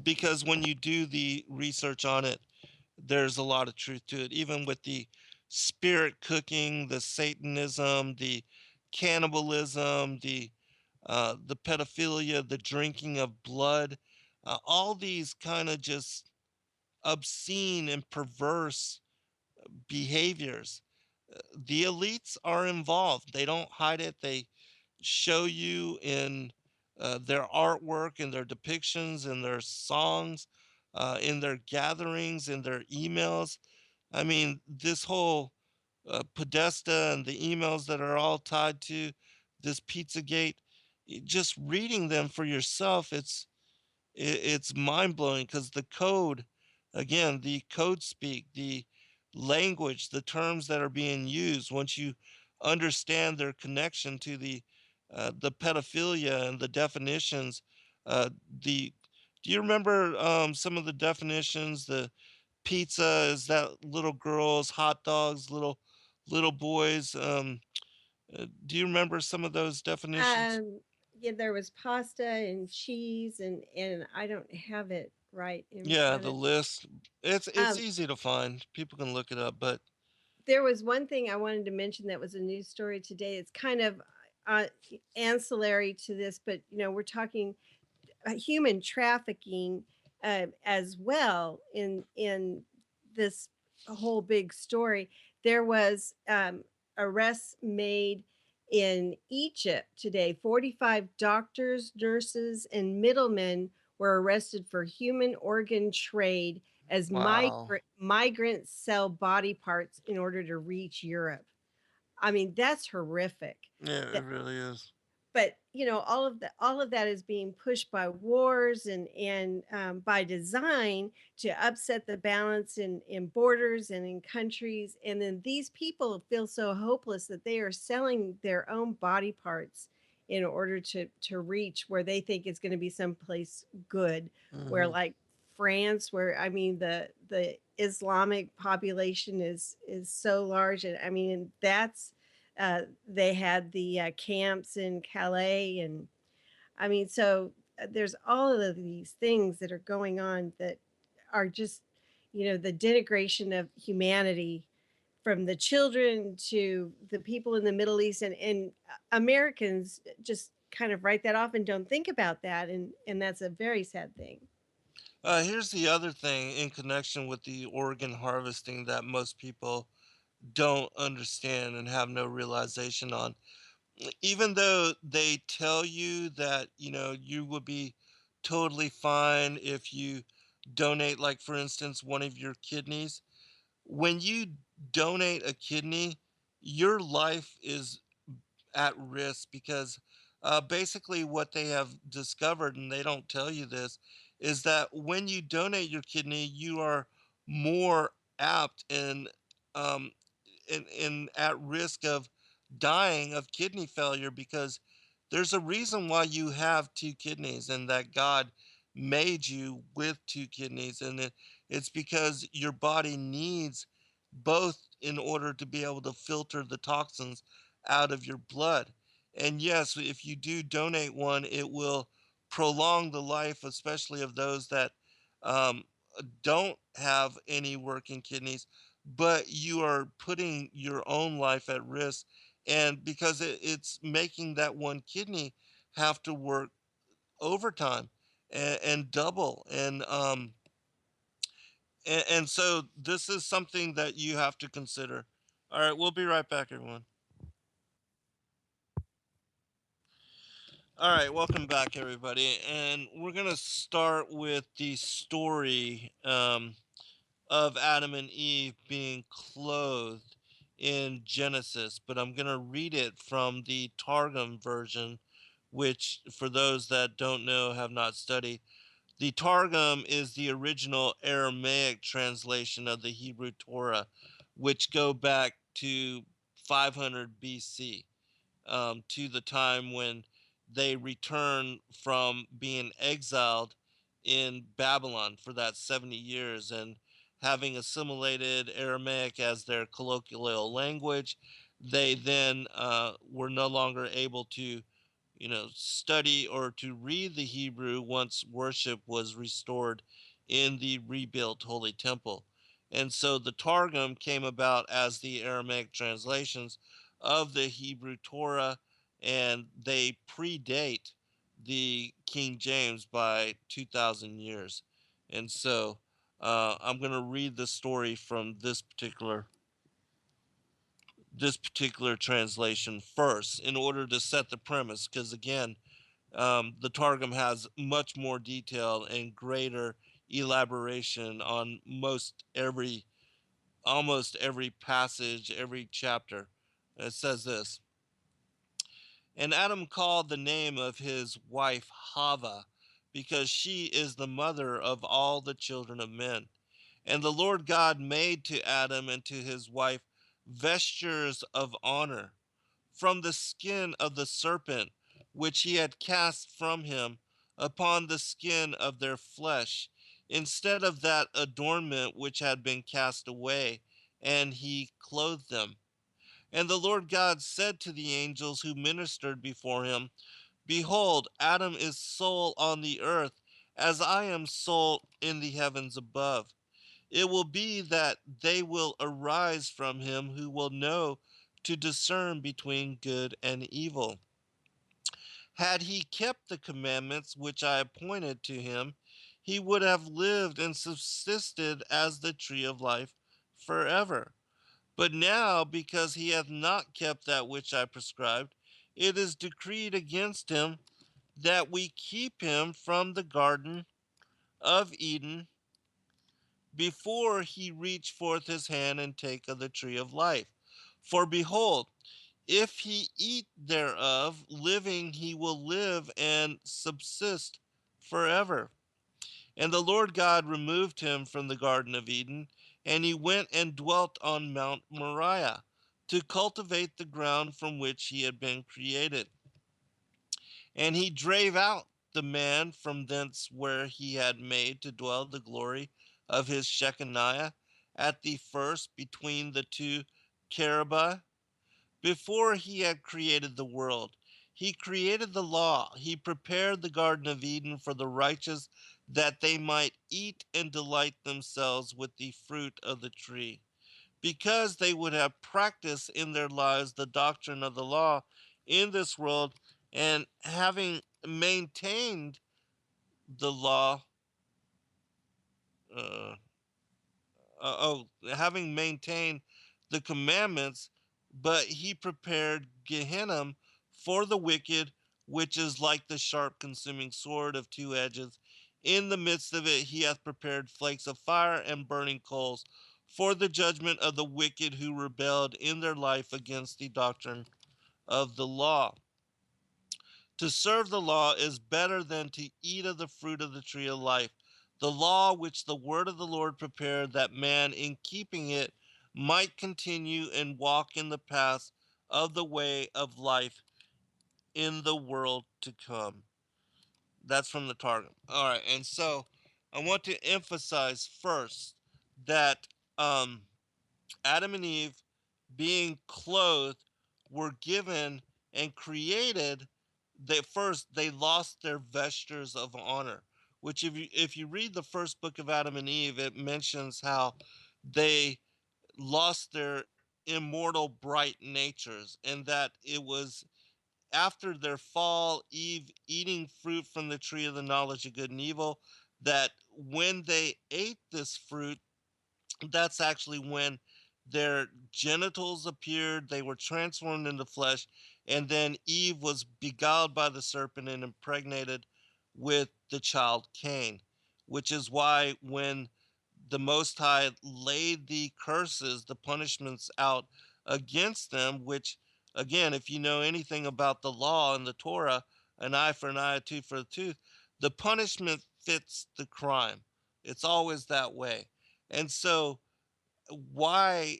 because when you do the research on it, there's a lot of truth to it. Even with the spirit cooking, the Satanism, the cannibalism, the pedophilia, the drinking of blood, all these kind of just obscene and perverse behaviors. The elites are involved. They don't hide it. They show you in their artwork, in their depictions, in their songs, in their gatherings, in their emails. I mean, this whole Podesta and the emails that are all tied to this Pizzagate, just reading them for yourself, it's mind blowing because the code, again, the code speak, the language, the terms that are being used, once you understand their connection to the pedophilia and the definitions, uh, the do you remember some of the definitions? The pizza is that little girls, hot dogs, little boys. Do you remember some of those definitions? Um, yeah, there was pasta and cheese, and I don't have it right in Yeah, front the of. list. It's Um, easy to find. People can look it up, but there was one thing I wanted to mention that was a news story today. It's kind of uh, ancillary to this, but we're talking human trafficking as well in this whole big story. There was arrests made in Egypt today. 45 doctors, nurses, and middlemen were arrested for human organ trade as wow. migrants sell body parts in order to reach Europe. I mean, that's horrific. Yeah, it That really is. but all of that is being pushed by wars and by design to upset the balance in borders and in countries, and then these people feel so hopeless that they are selling their own body parts in order to reach where they think is going to be someplace good, where Hmm. like France, where I mean the Islamic population is so large, and I mean that's they had the camps in Calais, and I mean, so there's all of these things that are going on that are just, the denigration of humanity, from the children to the people in the Middle East, and Americans just kind of write that off and don't think about that, and that's a very sad thing. Here's the other thing in connection with the organ harvesting that most people don't understand and have no realization on. Even though they tell you that, you would be totally fine if you donate, like, for instance, one of your kidneys, when you donate a kidney, your life is at risk because basically what they have discovered, and they don't tell you this, is that when you donate your kidney, you are more apt um, and at risk of dying of kidney failure because there's a reason why you have two kidneys and that God made you with two kidneys. And it's because your body needs both in order to be able to filter the toxins out of your blood. And yes, if you do donate one, it will prolong the life, especially of those that um, don't have any working kidneys, but you are putting your own life at risk. And because it's making that one kidney have to work overtime and double. And so this is something that you have to consider. All right, we'll be right back, everyone. All right, welcome back, everybody. And we're going to start with the story of Adam and Eve being clothed in Genesis, but I'm going to read it from the Targum version, which, for those that don't know, have not studied, the Targum is the original Aramaic translation of the Hebrew Torah, which go back to 500 BC, to the time when they return from being exiled in Babylon for that 70 years and having assimilated Aramaic as their colloquial language. They then were no longer able to, study or to read the Hebrew once worship was restored in the rebuilt Holy Temple. And so the Targum came about as the Aramaic translations of the Hebrew Torah, and they predate the King James by 2,000 years. And so I'm going to read the story from this particular translation first in order to set the premise, because again, the Targum has much more detail and greater elaboration on almost every passage, every chapter. It says this: And Adam called the name of his wife Hava, because she is the mother of all the children of men. And the Lord God made to Adam and to his wife vestures of honor from the skin of the serpent which he had cast from him upon the skin of their flesh, instead of that adornment which had been cast away, and he clothed them. And the Lord God said to the angels who ministered before him, Behold, Adam is sole on the earth, as I am sole in the heavens above. It will be that they will arise from him who will know to discern between good and evil. Had he kept the commandments which I appointed to him, he would have lived and subsisted as the tree of life forever. But now, because he hath not kept that which I prescribed, it is decreed against him that we keep him from the garden of Eden before he reach forth his hand and take of the tree of life. For behold, if he eat thereof, living he will live and subsist forever. And the Lord God removed him from the Garden of Eden, and he went and dwelt on Mount Moriah to cultivate the ground from which he had been created. And he drave out the man from thence where he had made to dwell the glory of his Shekinah at the first between the two cherubim. Before he had created the world, he created the law. He prepared the Garden of Eden for the righteous, that they might eat and delight themselves with the fruit of the tree. Because they would have practiced in their lives the doctrine of the law in this world, and having maintained the law, uh, having maintained the commandments, but he prepared Gehenna for the wicked, which is like the sharp consuming sword of two edges. In the midst of it he hath prepared flakes of fire and burning coals for the judgment of the wicked who rebelled in their life against the doctrine of the law. To serve the law is better than to eat of the fruit of the tree of life, the law which the word of the Lord prepared, that man in keeping it might continue and walk in the paths of the way of life in the world to come. That's from the Targum. All right, and so I want to emphasize first that Adam and Eve, being clothed, were given and created. They lost their vestures of honor, which if you read the first book of Adam and Eve, it mentions how they lost their immortal bright natures, and that it was after their fall, Eve eating fruit from the tree of the knowledge of good and evil, that when they ate this fruit, that's actually when their genitals appeared. They were transformed into flesh. And then Eve was beguiled by the serpent and impregnated with the child Cain, which is why when the Most High laid the curses, the punishments out against them, which, again, if you know anything about the law and the Torah, an eye for an eye, a tooth for a tooth, the punishment fits the crime. It's always that way. And so, why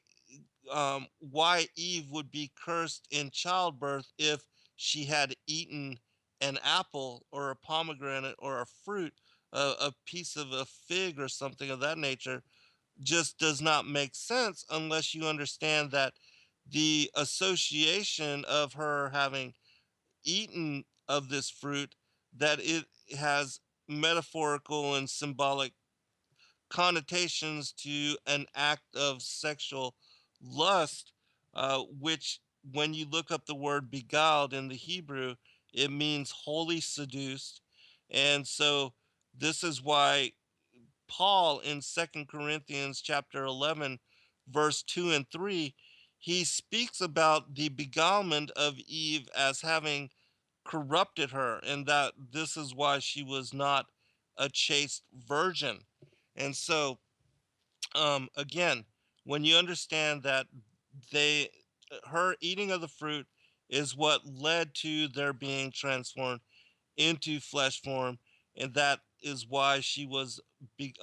why Eve would be cursed in childbirth if she had eaten an apple or a pomegranate or a fruit, a piece of a fig or something of that nature, just does not make sense unless you understand that the association of her having eaten of this fruit, that it has metaphorical and symbolic connotations to an act of sexual lust, which, when you look up the word beguiled in the Hebrew, it means wholly seduced. And so this is why Paul in Second Corinthians chapter 11, verse 2 and 3, he speaks about the beguilement of Eve as having corrupted her, and that this is why she was not a chaste virgin. And so, again, when you understand that they, her eating of the fruit is what led to their being transformed into flesh form, and that is why she was be,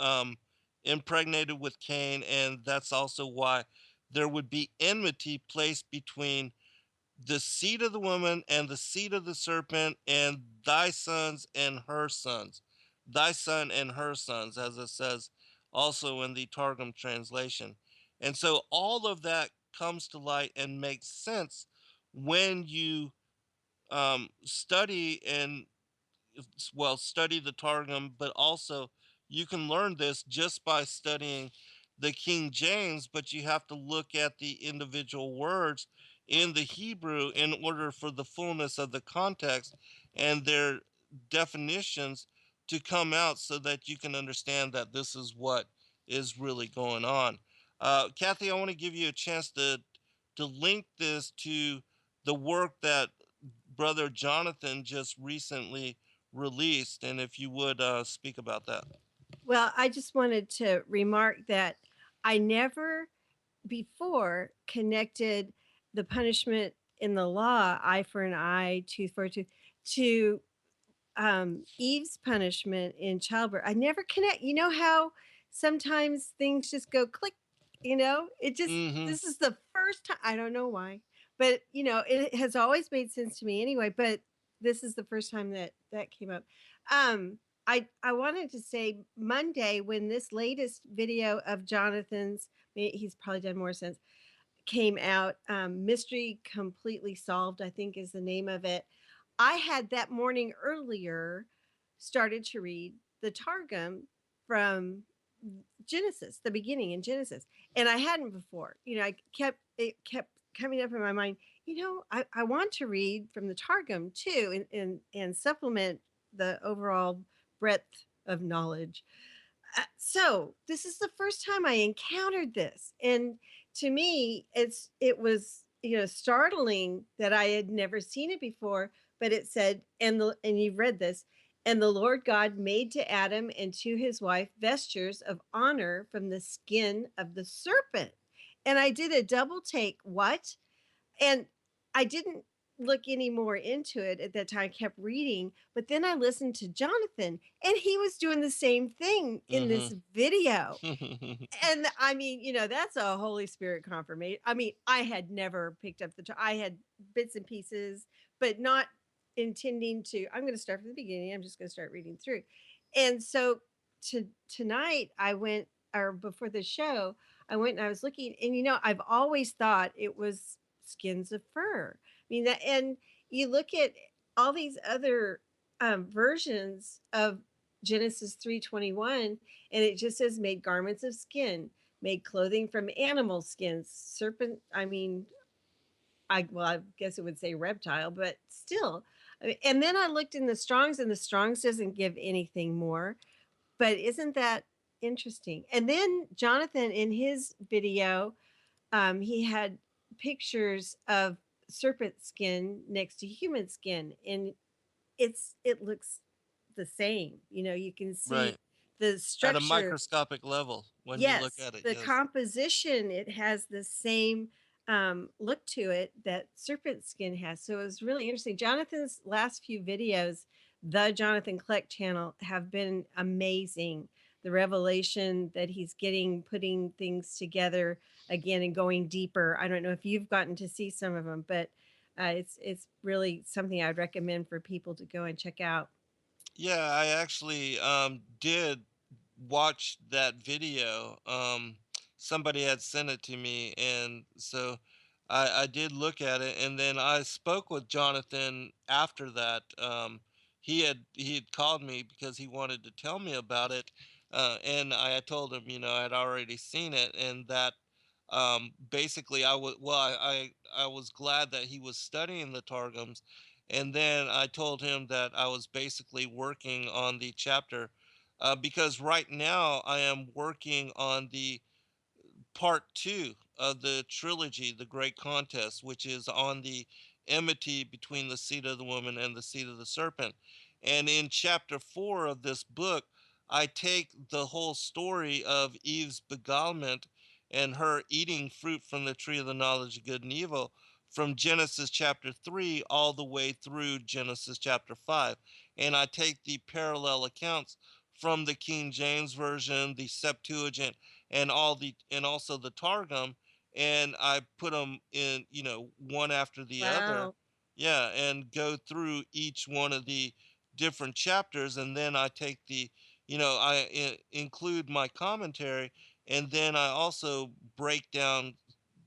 impregnated with Cain, and that's also why there would be enmity placed between the seed of the woman and the seed of the serpent, and thy sons and her sons, thy son and her sons, as it says also in the Targum translation. And so all of that comes to light and makes sense when you study and, well, study the Targum, but also you can learn this just by studying the King James, but you have to look at the individual words in the Hebrew in order for the fullness of the context and their definitions to come out, so that you can understand that this is what is really going on. Kathy, I want to give you a chance to link this to the work that Brother Jonathan just recently released, and if you would speak about that. Well, I just wanted to remark that I never before connected the punishment in the law, eye for an eye, tooth for a tooth, to Eve's punishment in childbirth. I never connect. You know how sometimes things just go click, it just, Mm-hmm. this is the first time, I don't know why, but it has always made sense to me anyway, but this is the first time that that came up. I wanted to say Monday, when this latest video of Jonathan's, he's probably done more since, came out, Mystery Completely Solved, I think is the name of it. I had that morning earlier started to read the Targum from Genesis, the beginning in Genesis. And I hadn't before. It kept coming up in my mind, I want to read from the Targum too, and supplement the overall breadth of knowledge. So this is the first time I encountered this, and to me, it was startling that I had never seen it before. But it said, and you've read this, and the Lord God made to Adam and to his wife vestures of honor from the skin of the serpent. And I did a double take. What? And I didn't look any more into it at that time. I kept reading, but then I listened to Jonathan, and he was doing the same thing in this video. And I mean, that's a Holy Spirit confirmation. I mean, I had never picked up I had bits and pieces, but not intending to. I'm going to start from the beginning. I'm just going to start reading through. And so tonight I went, or before the show, I went and I was looking, and I've always thought it was skins of fur. I mean that, and you look at all these other versions of Genesis 3:21, and it just says made garments of skin, made clothing from animal skins, serpent. I mean, I guess it would say reptile, but still. And then I looked in the Strongs, and the Strongs doesn't give anything more. But isn't that interesting? And then Jonathan, in his video, he had pictures of serpent skin next to human skin, and it looks the same. You can see Right. the At a structure. microscopic level when you look Yes, at it, the yes. composition, it has the same look to it that serpent skin has. So it was really interesting. Jonathan's last few videos, the Jonathan Kleck channel, have been amazing. The revelation that he's getting, putting things together again and going deeper. I don't know if you've gotten to see some of them, but it's really something I would recommend for people to go and check out. Yeah, I actually did watch that video. Somebody had sent it to me, and so I did look at it, and then I spoke with Jonathan after that. He had called me because he wanted to tell me about it, and I had told him, I'd already seen it, and that basically I was glad that he was studying the Targums, and then I told him that I was basically working on the chapter, because right now I am working on the part two of the trilogy, The Great Contest, which is on the enmity between the seed of the woman and the seed of the serpent. And in chapter four of this book, I take the whole story of Eve's beguilement and her eating fruit from the tree of the knowledge of good and evil from Genesis chapter 3 all the way through Genesis chapter 5. And I take the parallel accounts from the King James Version, the Septuagint, and also the Targum, and I put them in, one after the other. Wow. Yeah, and go through each one of the different chapters, and then I take include my commentary, and then I also break down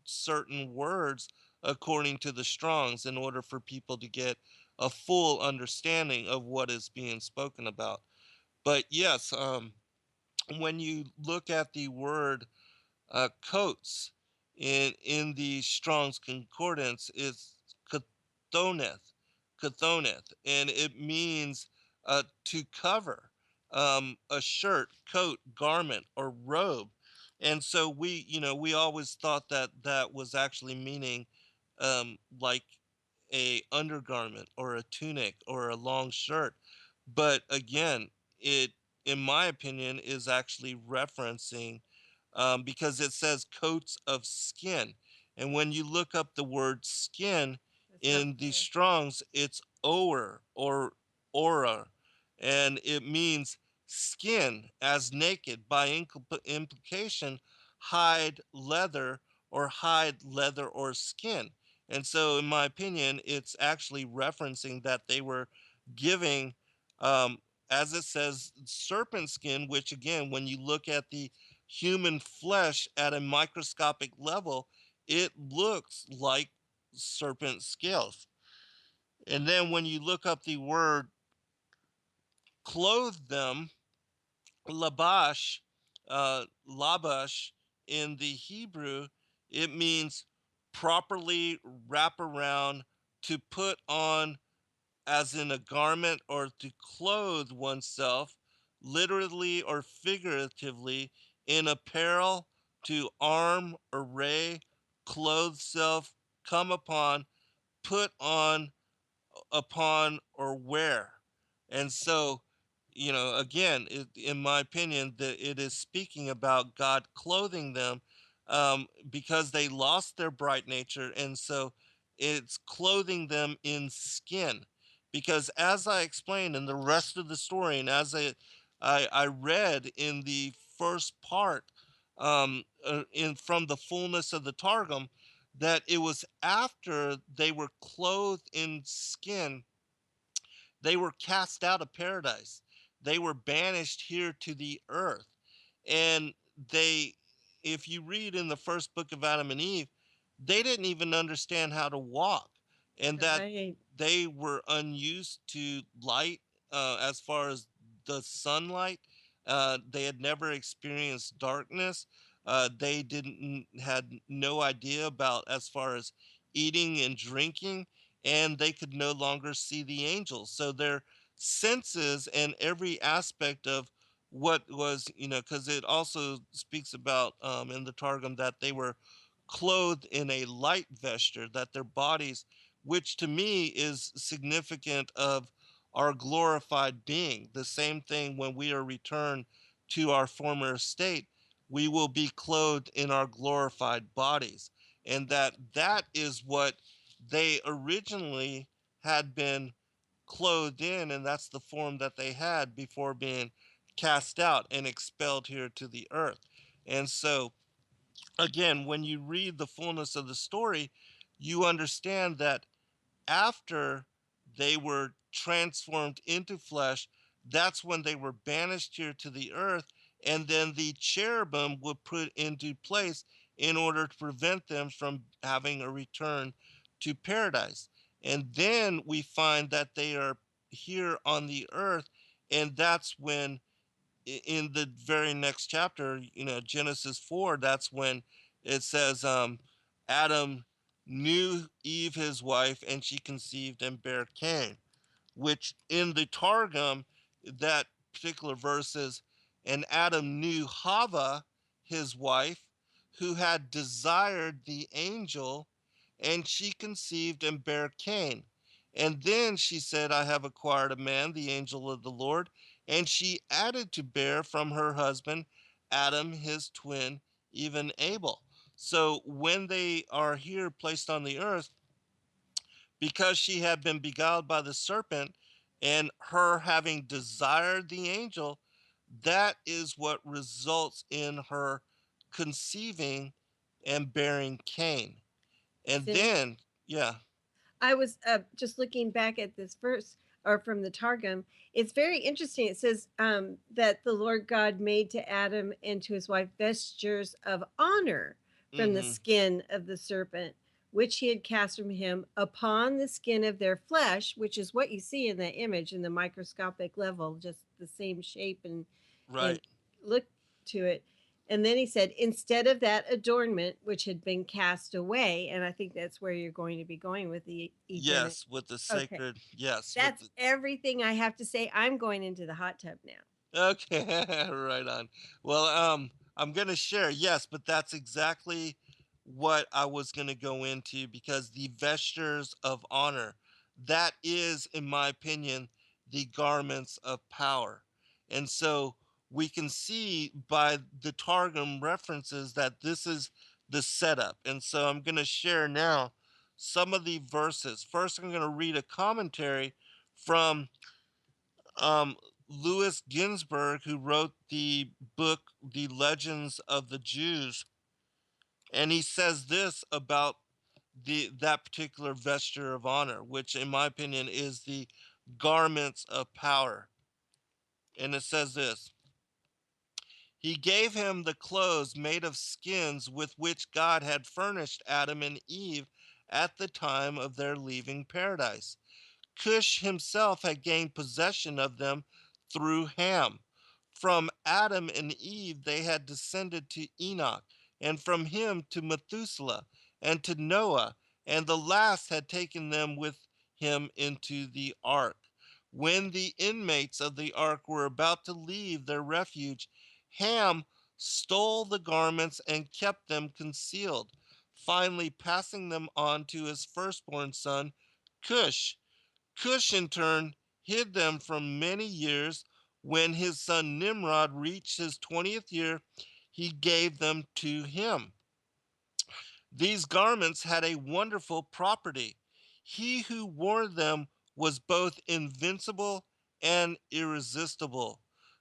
certain words according to the Strongs in order for people to get a full understanding of what is being spoken about. But yes, when you look at the word coats in the Strong's Concordance is kathoneth, kathoneth, and it means to cover, a shirt, coat, garment, or robe. And so we always thought that that was actually meaning like a undergarment or a tunic or a long shirt. But again, it, in my opinion, is actually referencing, because it says coats of skin. And when you look up the word skin That's not in the clear. Strongs, it's or aura, and it means skin as naked, by implication, hide, leather, or hide, leather, or skin. And so, in my opinion, it's actually referencing that they were giving, um, as it says, serpent skin, which again, when you look at the human flesh at a microscopic level, it looks like serpent scales. And then when you look up the word clothe them, labash, labash in the Hebrew, it means properly wrap around, to put on as in a garment, or to clothe oneself, literally or figuratively, in apparel, to arm, array, clothe self, come upon, put on, upon, or wear. And so, again, in my opinion, that it is speaking about God clothing them, because they lost their bright nature. And so it's clothing them in skin. Because as I explained in the rest of the story, and as I read in the first part, in from the fullness of the Targum, that it was after they were clothed in skin, they were cast out of paradise. They were banished here to the earth. And they, if you read in the first book of Adam and Eve, they didn't even understand how to walk, and that Right. they were unused to light, as far as the sunlight. They had never experienced darkness. They didn't had no idea about as far as eating and drinking, and they could no longer see the angels. So their senses and every aspect of what was, because it also speaks about, in the Targum, that they were clothed in a light vesture, that their bodies, which to me is significant of our glorified being. The same thing when we are returned to our former state, we will be clothed in our glorified bodies. And that is what they originally had been clothed in, and that's the form that they had before being cast out and expelled here to the earth. And so, again, when you read the fullness of the story, you understand that after they were transformed into flesh, that's when they were banished here to the earth, and then the cherubim would put into place in order to prevent them from having a return to paradise. And then we find that they are here on the earth, and that's when in the very next chapter, Genesis 4, that's when it says Adam knew Eve his wife, and she conceived and bare Cain, which in the Targum, that particular verse is, and Adam knew Hava, his wife, who had desired the angel, and she conceived and bare Cain. And then she said, I have acquired a man, the angel of the Lord. And she added to bear from her husband, Adam, his twin, even Abel. So when they are here placed on the earth, because she had been beguiled by the serpent and her having desired the angel, that is what results in her conceiving and bearing Cain. And Sin. then, yeah. I was just looking back at this verse or from the Targum. It's very interesting. It says that the Lord God made to Adam and to his wife vestures of honor from the Mm-hmm. skin of the serpent, which he had cast from him upon the skin of their flesh, which is what you see in that image in the microscopic level, just the same shape and Right. look to it. And then he said, instead of that adornment which had been cast away, and I think that's where you're going to be going with the Edenic. Yes, with the Okay. sacred. Yes, with That's everything I have to say. I'm going into the hot tub now. Okay, right on. Well, I'm gonna share, yes, but that's exactly what I was gonna go into, because the vestures of honor, that is, in my opinion, the garments of power. And so we can see by the Targum references that this is the setup. And so I'm gonna share now some of the verses. First, I'm gonna read a commentary from um, Louis Ginsburg, who wrote the book The Legends of the Jews, and he says this about that particular vesture of honor, which in my opinion is the garments of power. And it says this: He gave him the clothes made of skins with which God had furnished Adam and Eve at the time of their leaving paradise. Cush himself had gained possession of them through Ham. From Adam and Eve they had descended to Enoch, and from him to Methuselah, and to Noah, and the last had taken them with him into the ark. When the inmates of the ark were about to leave their refuge, Ham stole the garments and kept them concealed, finally passing them on to his firstborn son, Cush. Cush, in turn, hid them for many years. When his son Nimrod reached his 20th year, he gave them to him. These garments had a wonderful property. He who wore them was both invincible and irresistible.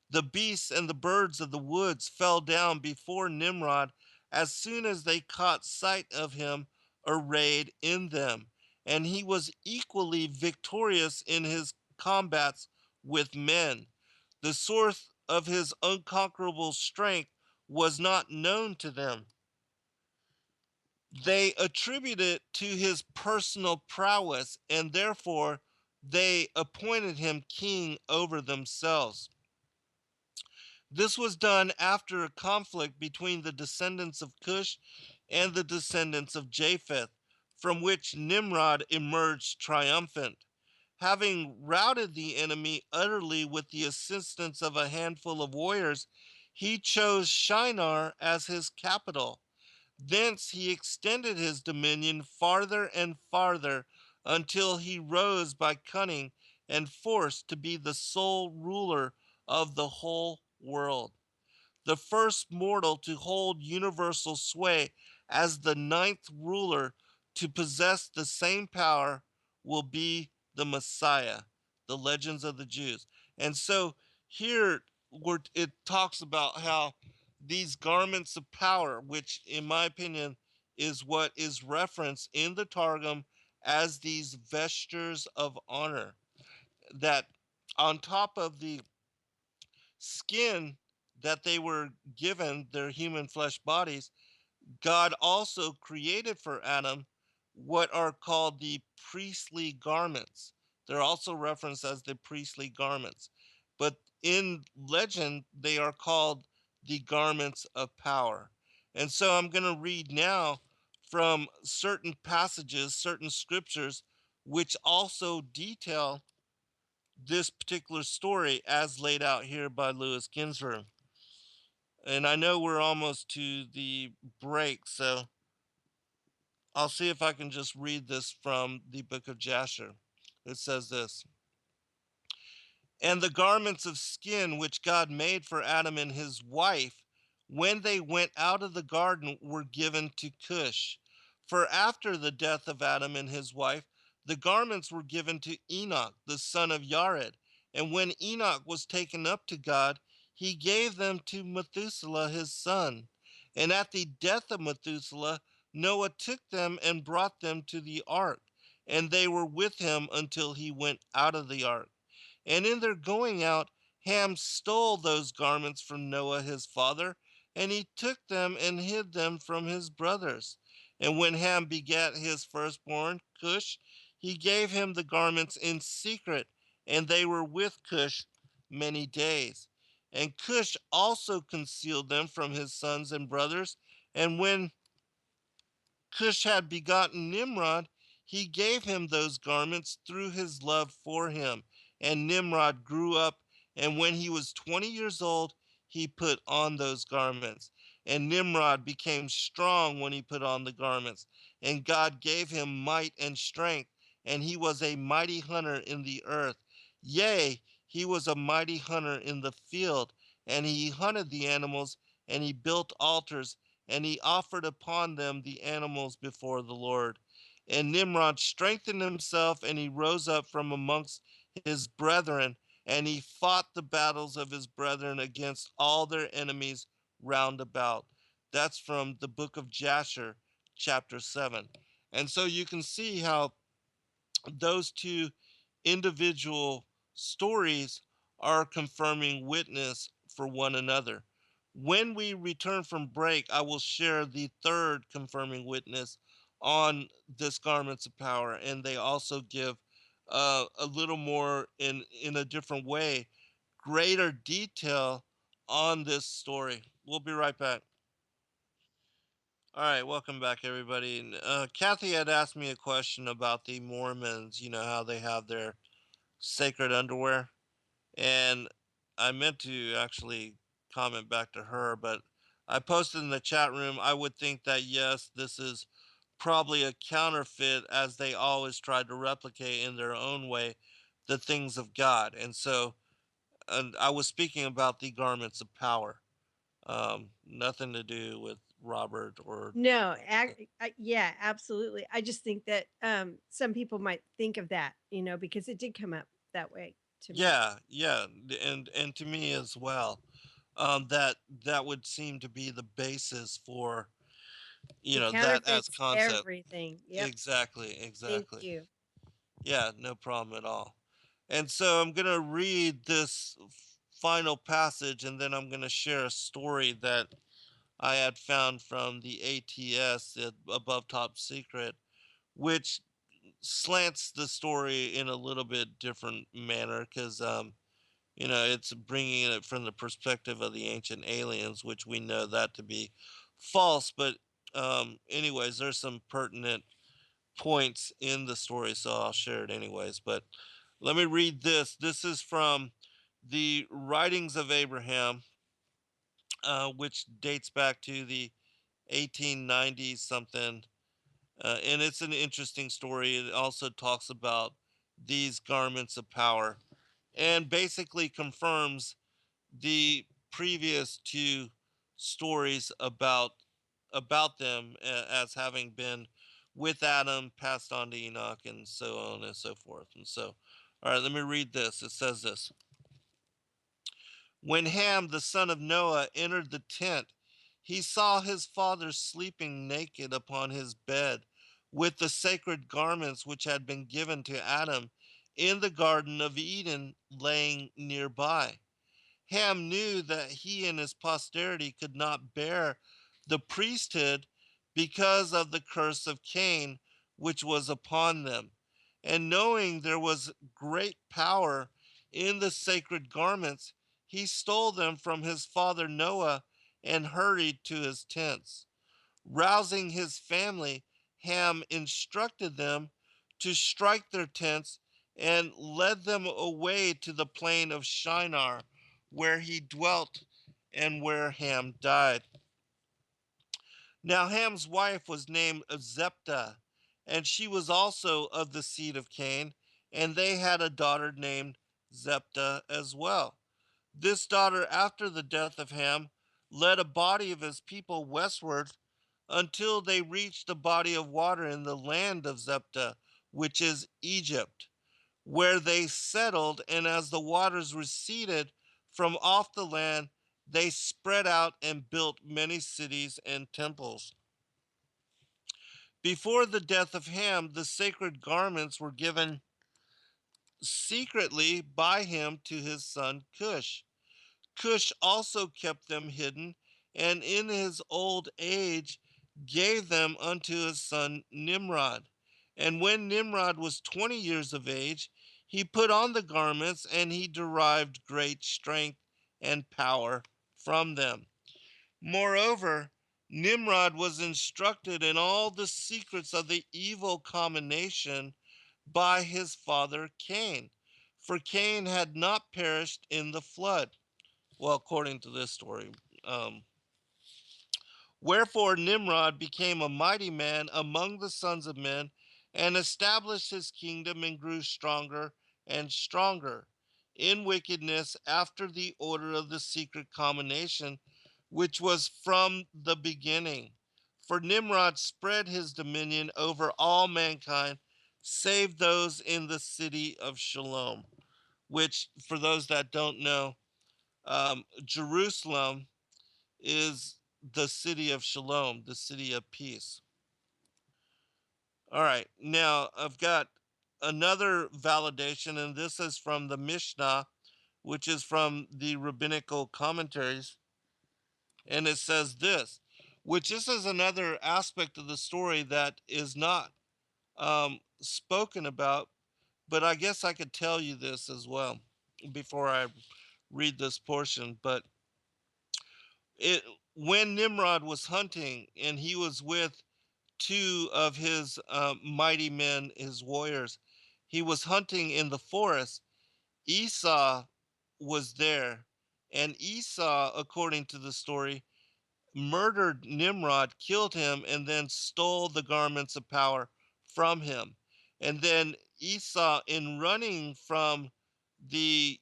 The beasts and the birds of the woods fell down before Nimrod as soon as they caught sight of him arrayed in them, and he was equally victorious in his combats with men. The source of his unconquerable strength was not known to them. They attribute it to his personal prowess, and therefore they appointed him king over themselves. This was done after a conflict between the descendants of Cush and the descendants of Japheth, from which Nimrod emerged triumphant. Having routed the enemy utterly with the assistance of a handful of warriors, he chose Shinar as his capital. Thence he extended his dominion farther and farther until he rose by cunning and force to be the sole ruler of the whole world, the first mortal to hold universal sway. As the ninth ruler to possess the same power will be the Messiah, the legends of the Jews. And so here it talks about how these garments of power, which in my opinion is what is referenced in the Targum as these vestures of honor, that on top of the skin that they were given, their human flesh bodies, God also created for Adam what are called the priestly garments. They're also referenced as the priestly garments. But in legend, they are called the garments of power. And so I'm going to read now from certain passages, certain scriptures, which also detail this particular story as laid out here by Lewis Ginsburg. And I know we're almost to the break, so I'll see if I can just read this from the book of Jasher. It says this: And the garments of skin which God made for Adam and his wife, when they went out of the garden, were given to Cush. For after the death of Adam and his wife, the garments were given to Enoch, the son of Yared. And when Enoch was taken up to God, he gave them to Methuselah his son. And at the death of Methuselah, Noah took them and brought them to the ark, and they were with him until he went out of the ark. And in their going out, Ham stole those garments from Noah his father, and he took them and hid them from his brothers. And when Ham begat his firstborn, Cush, he gave him the garments in secret, and they were with Cush many days. And Cush also concealed them from his sons and brothers. And when Cush had begotten Nimrod, he gave him those garments through his love for him. And Nimrod grew up, and when he was 20 years old, he put on those garments. And Nimrod became strong when he put on the garments. And God gave him might and strength, and he was a mighty hunter in the earth. Yea, he was a mighty hunter in the field, and he hunted the animals, and he built altars, and he offered upon them the animals before the Lord. And Nimrod strengthened himself, and he rose up from amongst his brethren, and he fought the battles of his brethren against all their enemies round about. That's from the book of Jasher, chapter 7. And so you can see how those two individual stories are confirming witness for one another. When we return from break, I will share the third confirming witness on this garments of power, and they also give a little more in a different way, greater detail on this story. We'll be right back. All right, welcome back, everybody. Kathy had asked me a question about the Mormons. You know how they have their sacred underwear, and I meant to actually comment back to her, but I posted in the chat room. I would think that yes, this is probably a counterfeit, as they always tried to replicate in their own way the things of God. And so, and I was speaking about the garments of power. Nothing to do with Robert or No, yeah, absolutely. I just think that some people might think of that, because it did come up that way to me. yeah, and to me as well. That that would seem to be the basis for The that as counterfeits, concept. everything. Yep. Exactly, Thank exactly. you. Yeah, no problem at all. And so I'm gonna read this final passage, and then I'm gonna share a story that I had found from the ATS at above top secret, which slants the story in a little bit different manner because it's bringing it from the perspective of the ancient aliens, which we know that to be false. But anyways, there's some pertinent points in the story, so I'll share it anyways. But let me read this. This is from the writings of Abraham, which dates back to the 1890s something. And it's an interesting story. It also talks about these garments of power and basically confirms the previous two stories about them as having been with Adam, passed on to Enoch, and so on and so forth. And so, all right, let me read this. It says this: When Ham, the son of Noah, entered the tent, he saw his father sleeping naked upon his bed with the sacred garments which had been given to Adam in the Garden of Eden laying nearby. Ham knew that he and his posterity could not bear the priesthood because of the curse of Cain, which was upon them. And knowing there was great power in the sacred garments, he stole them from his father Noah and hurried to his tents. Rousing his family, Ham instructed them to strike their tents and led them away to the plain of Shinar, where he dwelt and where Ham died. Now Ham's wife was named Zepta, and she was also of the seed of Cain, and they had a daughter named Zepta as well. This daughter, after the death of Ham, led a body of his people westward until they reached a body of water in the land of Zepta, which is Egypt, where they settled, and as the waters receded from off the land, they spread out and built many cities and temples. Before the death of Ham, the sacred garments were given secretly by him to his son Cush. Cush also kept them hidden, and in his old age gave them unto his son Nimrod. And when Nimrod was 20 years of age, he put on the garments, and he derived great strength and power from them. Moreover, Nimrod was instructed in all the secrets of the evil combination by his father Cain, for Cain had not perished in the flood. Well, according to this story. Wherefore Nimrod became a mighty man among the sons of men, and established his kingdom, and grew stronger and stronger in wickedness, after the order of the secret combination, which was from the beginning. For Nimrod spread his dominion over all mankind, save those in the city of Shalom, which, for those that don't know, Jerusalem is the city of Shalom, the city of peace. All right, now I've got another validation, and this is from the Mishnah, which is from the rabbinical commentaries. And it says this, which this is another aspect of the story that is not spoken about, but I guess I could tell you this as well before I read this portion. But it when Nimrod was hunting and he was with two of his mighty men, his warriors, he was hunting in the forest. Esau was there, and Esau, according to the story, murdered Nimrod, killed him, and then stole the garments of power from him. And then Esau, in running from the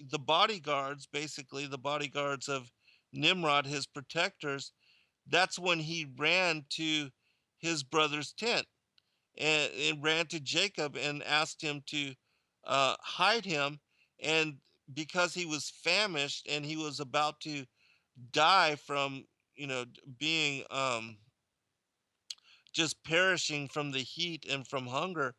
the bodyguards, basically the bodyguards of Nimrod, his protectors, that's when he ran to his brother's tent and ran to Jacob and asked him to hide him. And because he was famished and he was about to die from, being just perishing from the heat and from hunger,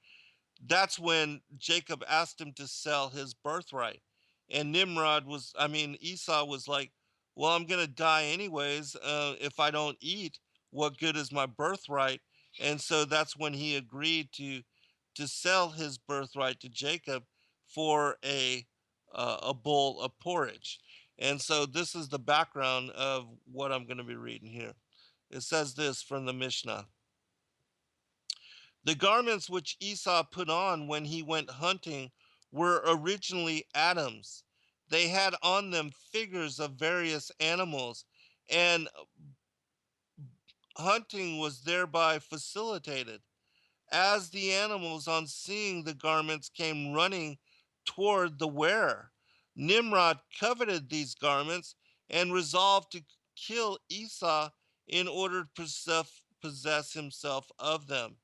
that's when Jacob asked him to sell his birthright. And Esau was like, well, I'm going to die anyways. If I don't eat, what good is my birthright? And so that's when he agreed to sell his birthright to Jacob for a bowl of porridge. And so this is the background of what I'm going to be reading here. It says this from the Mishnah. The garments which Esau put on when he went hunting were originally Adam's. They had on them figures of various animals, and hunting was thereby facilitated. As the animals, on seeing the garments, came running toward the wearer, Nimrod coveted these garments and resolved to kill Esau in order to possess himself of them.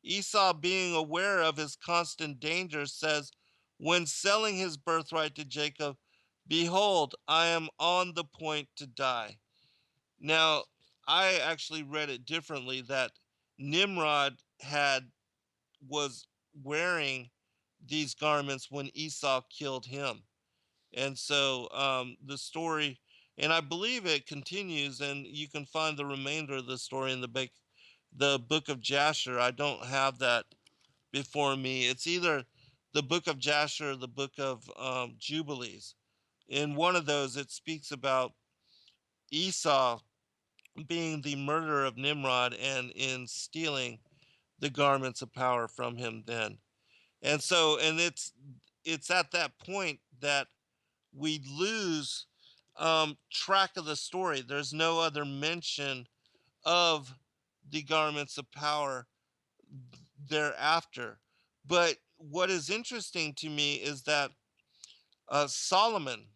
Esau, being aware of his constant danger, says, when selling his birthright to Jacob, behold, I am on the point to die. Now, I actually read it differently, that Nimrod was wearing these garments when Esau killed him. And so the story, and I believe it continues, and you can find the remainder of the story in the the book of Jasher. I don't have that before me. It's either the book of Jasher or the book of Jubilees. In one of those, it speaks about Esau being the murderer of Nimrod and in stealing the garments of power from him then. And so, and it's at that point that we lose track of the story. There's no other mention of the garments of power thereafter. But what is interesting to me is that Solomon,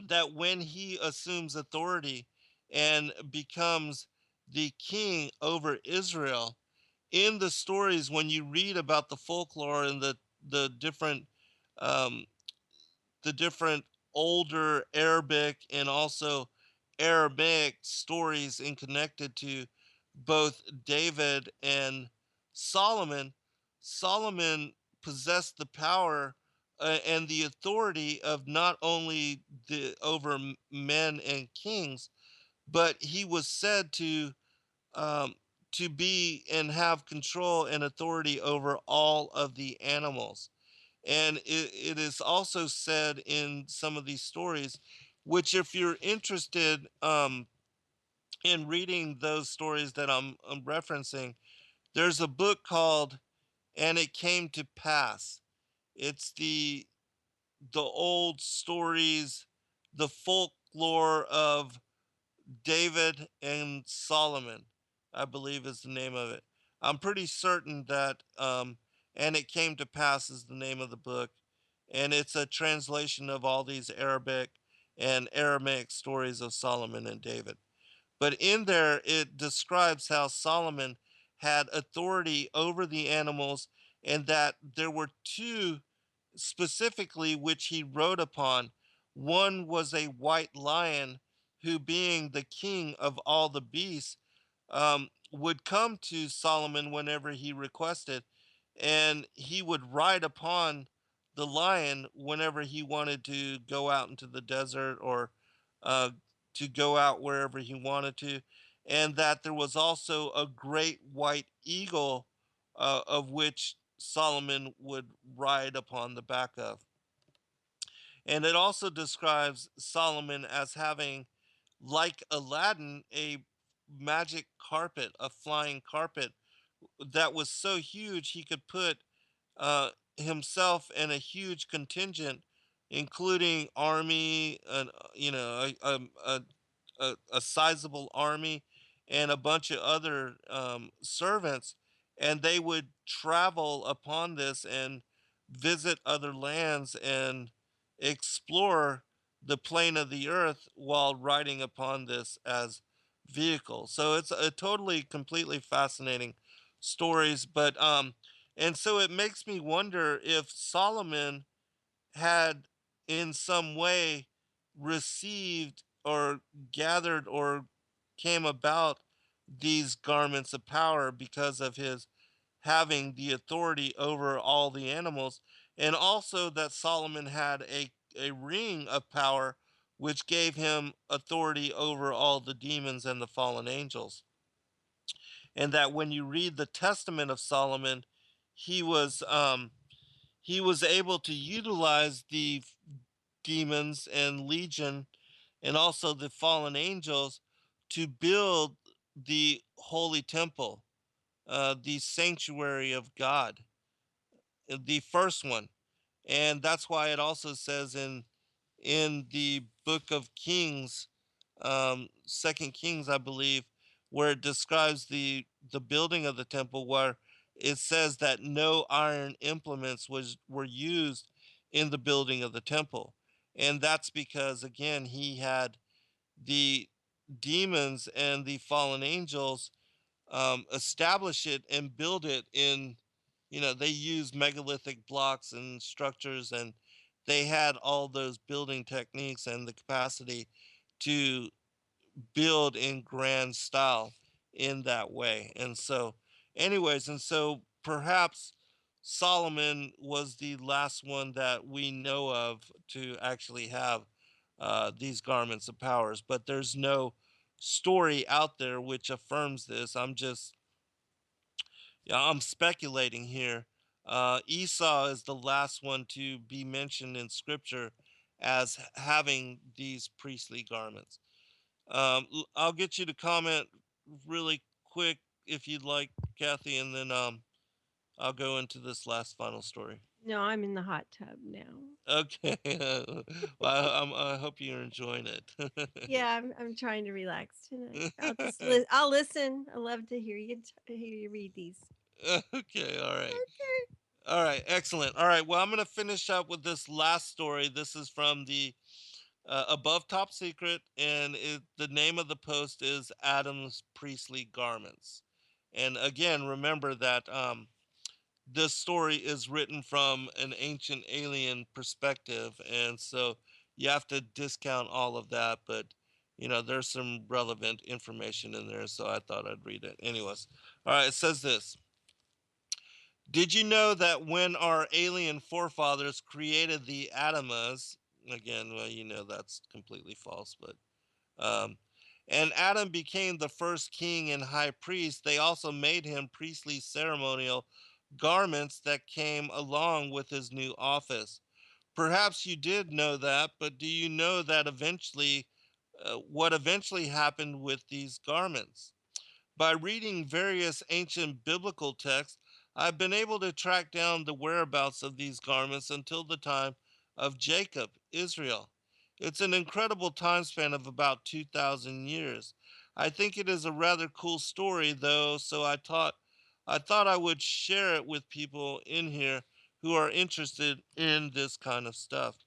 that when he assumes authority and becomes the king over Israel, in the stories, when you read about the folklore and the different um, the different older Arabic and also Aramaic stories in connected to both David and Solomon, Solomon possessed the power and the authority of not only the over men and kings, but he was said um, to be and have control and authority over all of the animals. And it is also said in some of these stories, which, if you're interested in reading those stories that I'm referencing, there's a book called "And It Came to Pass." It's the old stories, the folklore of David and Solomon, I believe is the name of it. I'm pretty certain that "And It Came to Pass" is the name of the book, and it's a translation of all these Arabic and Aramaic stories of Solomon and David. But in there, it describes how Solomon had authority over the animals, and that there were two specifically which he wrote upon. One was a white lion, who, being the king of all the beasts, would come to Solomon whenever he requested, and he would ride upon the lion whenever he wanted to go out into the desert or uh, to go out wherever he wanted to. And that there was also a great white eagle, of which Solomon would ride upon the back of. And it also describes Solomon as having, like Aladdin, a magic carpet, a flying carpet that was so huge he could put uh, himself and a huge contingent, including army, and a sizable army, and a bunch of other servants, and they would travel upon this and visit other lands and explore the plane of the earth while riding upon this as vehicle. So it's a totally, completely fascinating stories. But and so it makes me wonder if Solomon had in some way received or gathered or came about these garments of power because of his having the authority over all the animals, and also that Solomon had a ring of power which gave him authority over all the demons and the fallen angels. And that when you read the testament of Solomon, he was um, he was able to utilize the demons and legion and also the fallen angels to build the holy temple, the sanctuary of God, the first one. And that's why it also says in the book of Kings, Second Kings, I believe, where it describes the building of the temple, where it says that no iron implements were used in the building of the temple. And that's because, again, he had the demons and the fallen angels establish it and build it in, they use megalithic blocks and structures, and they had all those building techniques and the capacity to build in grand style in that way. And so, anyways, and so perhaps Solomon was the last one that we know of to actually have these garments of powers, but there's no story out there which affirms this. I'm just Yeah, I'm speculating here. Esau is the last one to be mentioned in Scripture as having these priestly garments. I'll get you to comment really quick if you'd like, Kathy, and then I'll go into this last final story. No, I'm in the hot tub now. Okay. Well, I hope you're enjoying it. Yeah, I'm trying to relax tonight. I'll listen. I love to hear you read these. Okay, all right. Okay. All right, excellent. All right, well, I'm going to finish up with this last story. This is from the Above Top Secret, and the name of the post is Adam's Priestly Garments. And again, remember that this story is written from an ancient alien perspective, and so you have to discount all of that, but there's some relevant information in there, so I thought I'd read it. Anyways, all right, it says this. Did you know that when our alien forefathers created the Adamas, again, well, that's completely false, but um, and Adam became the first king and high priest, they also made him priestly ceremonial garments that came along with his new office. Perhaps you did know that, but do you know that what eventually happened with these garments? By reading various ancient biblical texts, I've been able to track down the whereabouts of these garments until the time of Jacob, Israel. It's an incredible time span of about 2,000 years. I think it is a rather cool story, though, so I thought I would share it with people in here who are interested in this kind of stuff.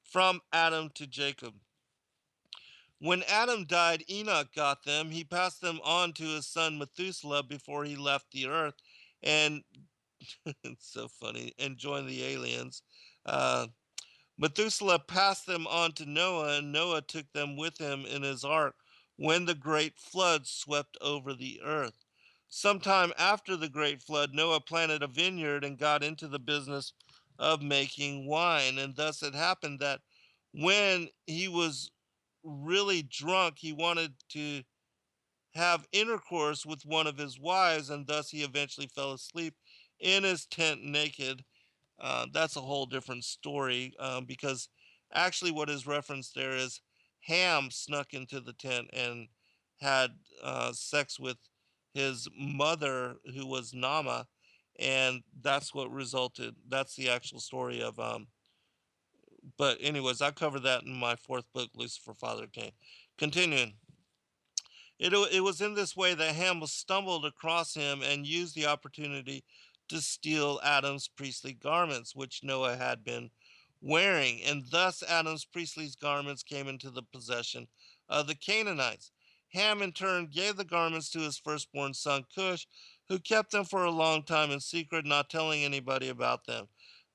From Adam to Jacob. When Adam died, Enoch got them. He passed them on to his son Methuselah before he left the earth. And it's so funny, and joined the aliens. Uh, Methuselah passed them on to Noah, and Noah took them with him in his ark when the great flood swept over the earth. Sometime after the great flood, Noah planted a vineyard and got into the business of making wine. And thus it happened that when he was really drunk, he wanted to have intercourse with one of his wives, and thus he eventually fell asleep in his tent naked. That's a whole different story because actually, what is referenced there is Ham snuck into the tent and had sex with his mother, who was Nama, and that's what resulted. That's the actual story of. But anyways, I covered that in my fourth book, Lucifer, Father Cain. Continuing. It was in this way that Ham stumbled across him and used the opportunity to steal Adam's priestly garments, which Noah had been wearing. And thus Adam's priestly garments came into the possession of the Canaanites. Ham, in turn, gave the garments to his firstborn son Cush, who kept them for a long time in secret, not telling anybody about them.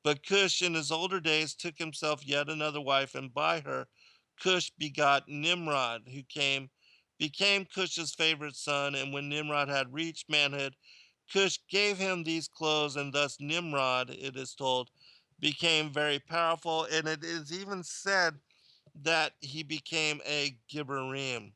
But Cush, in his older days, took himself yet another wife, and by her, Cush begot Nimrod, who became Cush's favorite son, and when Nimrod had reached manhood, Cush gave him these clothes, and thus Nimrod, it is told, became very powerful, and it is even said that he became a Gibberim.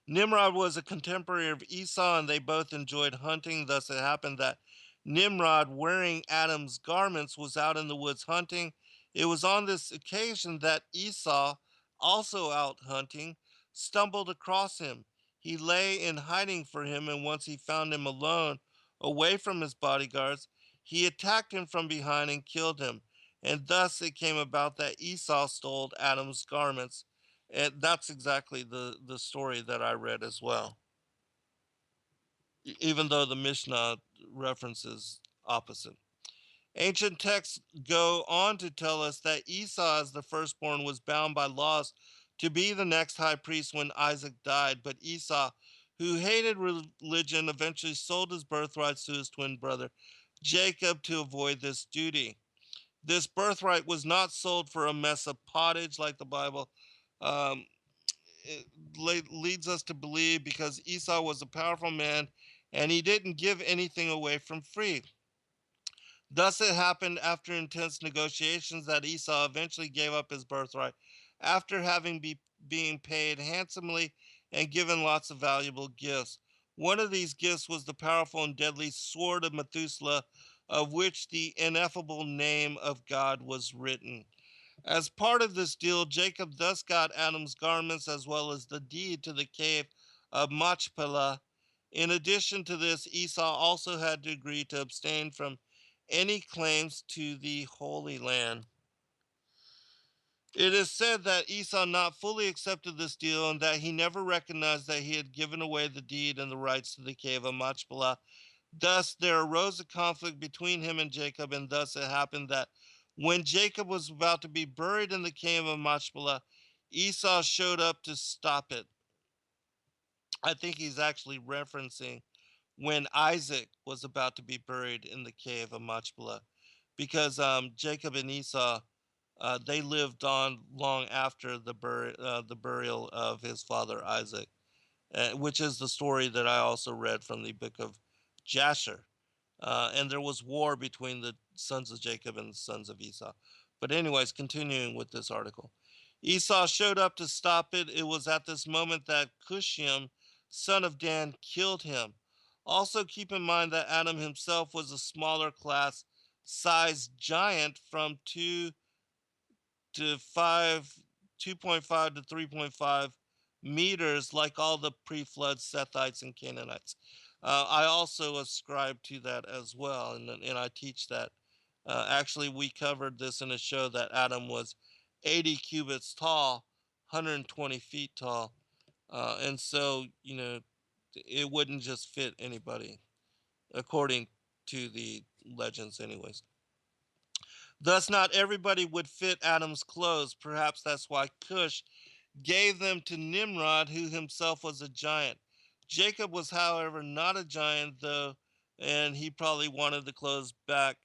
Nimrod was a contemporary of Esau, and they both enjoyed hunting. Thus, it happened that Nimrod, wearing Adam's garments, was out in the woods hunting. It was on this occasion that Esau, also out hunting, stumbled across him. He lay in hiding for him, and once he found him alone, away from his bodyguards, he attacked him from behind and killed him. And thus it came about that Esau stole Adam's garments, and that's exactly the story that I read as well. Even though the Mishnah references opposite. Ancient texts go on to tell us that Esau, as the firstborn, was bound by laws to be the next high priest when Isaac died. But Esau, who hated religion, eventually sold his birthrights to his twin brother Jacob to avoid this duty. This birthright was not sold for a mess of pottage like the Bible um, it leads us to believe, because Esau was a powerful man and he didn't give anything away from free. Thus, it happened after intense negotiations that Esau eventually gave up his birthright after having being paid handsomely and given lots of valuable gifts. One of these gifts was the powerful and deadly sword of Methuselah, of which the ineffable name of God was written. As part of this deal, Jacob thus got Adam's garments as well as the deed to the cave of Machpelah. In addition to this, Esau also had to agree to abstain from any claims to the Holy Land. It is said that Esau not fully accepted this deal and that he never recognized that he had given away the deed and the rights to the cave of Machpelah. Thus, there arose a conflict between him and Jacob, and thus it happened that when Jacob was about to be buried in the cave of Machpelah, Esau showed up to stop it. I think he's actually referencing when Isaac was about to be buried in the cave of Machpelah, because Jacob and Esau they lived on long after the burial of his father Isaac, which is the story that I also read from the book of Jasher. And there was war between the sons of Jacob and the sons of Esau. But, anyways, continuing with this article, Esau showed up to stop it. It was at this moment that Cushim, son of Dan, killed him. Also, keep in mind that Adam himself was a smaller class sized giant from to 2.5 to 3.5 meters, like all the pre-flood Sethites and Canaanites. I also ascribe to that as well, and I teach that. Actually, we covered this in a show that Adam was 80 cubits tall, 120 feet tall, and so it wouldn't just fit anybody, according to the legends, anyways. Thus, not everybody would fit Adam's clothes. Perhaps that's why Cush gave them to Nimrod, who himself was a giant. Jacob was, however, not a giant, though, and he probably wanted the clothes back.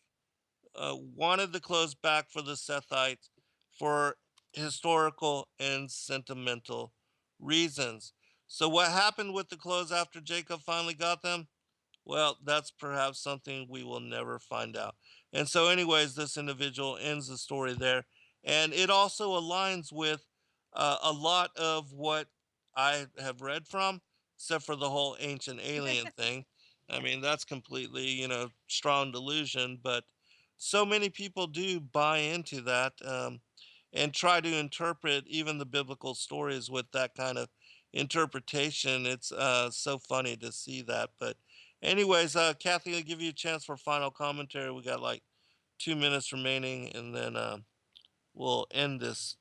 Wanted the clothes back for the Sethites for historical and sentimental reasons. So, what happened with the clothes after Jacob finally got them? Well, that's perhaps something we will never find out. And so, anyways, this individual ends the story there. And it also aligns with a lot of what I have read from, except for the whole ancient alien thing. I mean, that's completely, strong delusion. But so many people do buy into that and try to interpret even the biblical stories with that kind of interpretation. It's so funny to see that. But anyways, Kathy, I'll give you a chance for final commentary. We got like 2 minutes remaining, and then we'll end this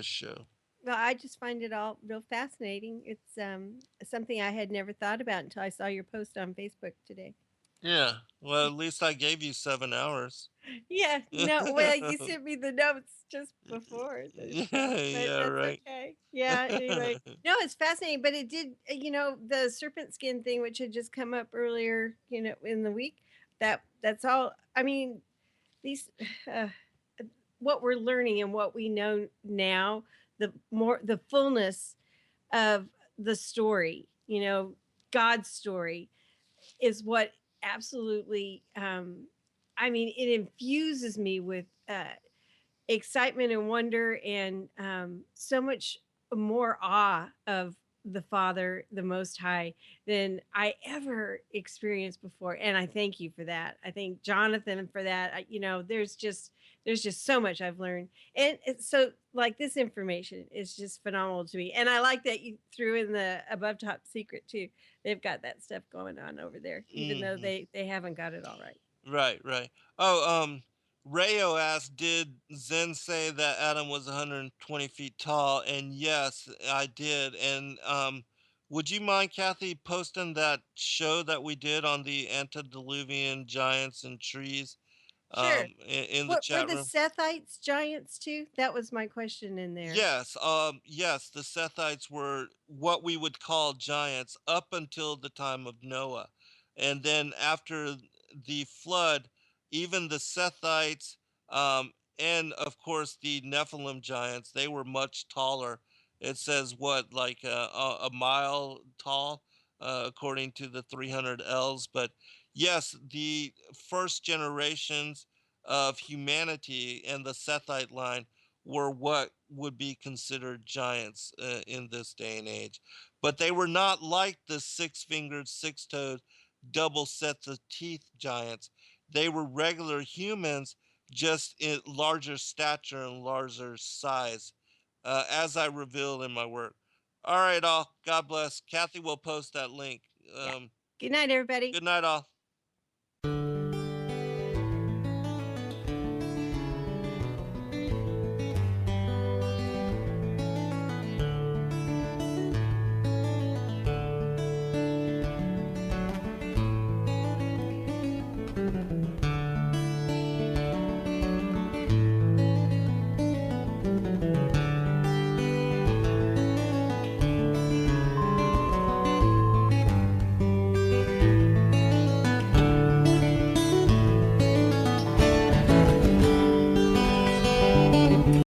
show. Well, I just find it all real fascinating. It's something I had never thought about until I saw your post on Facebook today. Yeah. Well, at least I gave you 7 hours. Yeah, no, well, you sent me the notes just before the show, Yeah. but Yeah. that's Right. okay. Yeah, anyway. No, it's fascinating, but it did, the serpent skin thing, which had just come up earlier, in the week, that's all. I mean, these, uh, what we're learning and what we know now, the fullness of the story, God's story is what absolutely I mean, it infuses me with excitement and wonder and so much more awe of the Father, the Most High, than I ever experienced before. And I thank you for that. I thank Jonathan for that. There's just so much I've learned, and so like this information is just phenomenal to me. And I like that you threw in the above top secret too. They've got that stuff going on over there, even though Hmm. they haven't got it all right. Right. Right. Oh, Rayo asked, did Zen say that Adam was 120 feet tall? And yes, I did. And would you mind, Kathy, posting that show that we did on the antediluvian giants and trees Sure. in the What were chat the room? Sethites giants too? That was my question in there. Yes, the Sethites were what we would call giants up until the time of Noah. And then after the flood, even the Sethites, and of course the Nephilim giants, they were much taller. It says what, like a mile tall, according to the 300 L's. But yes, the first generations of humanity and the Sethite line were what would be considered giants in this day and age. But they were not like the six-fingered, six-toed, double sets of teeth giants. They were regular humans, just in larger stature and larger size, as I reveal in my work. All right, all. God bless. Kathy will post that link. Yeah. Good night, everybody. Good night, all.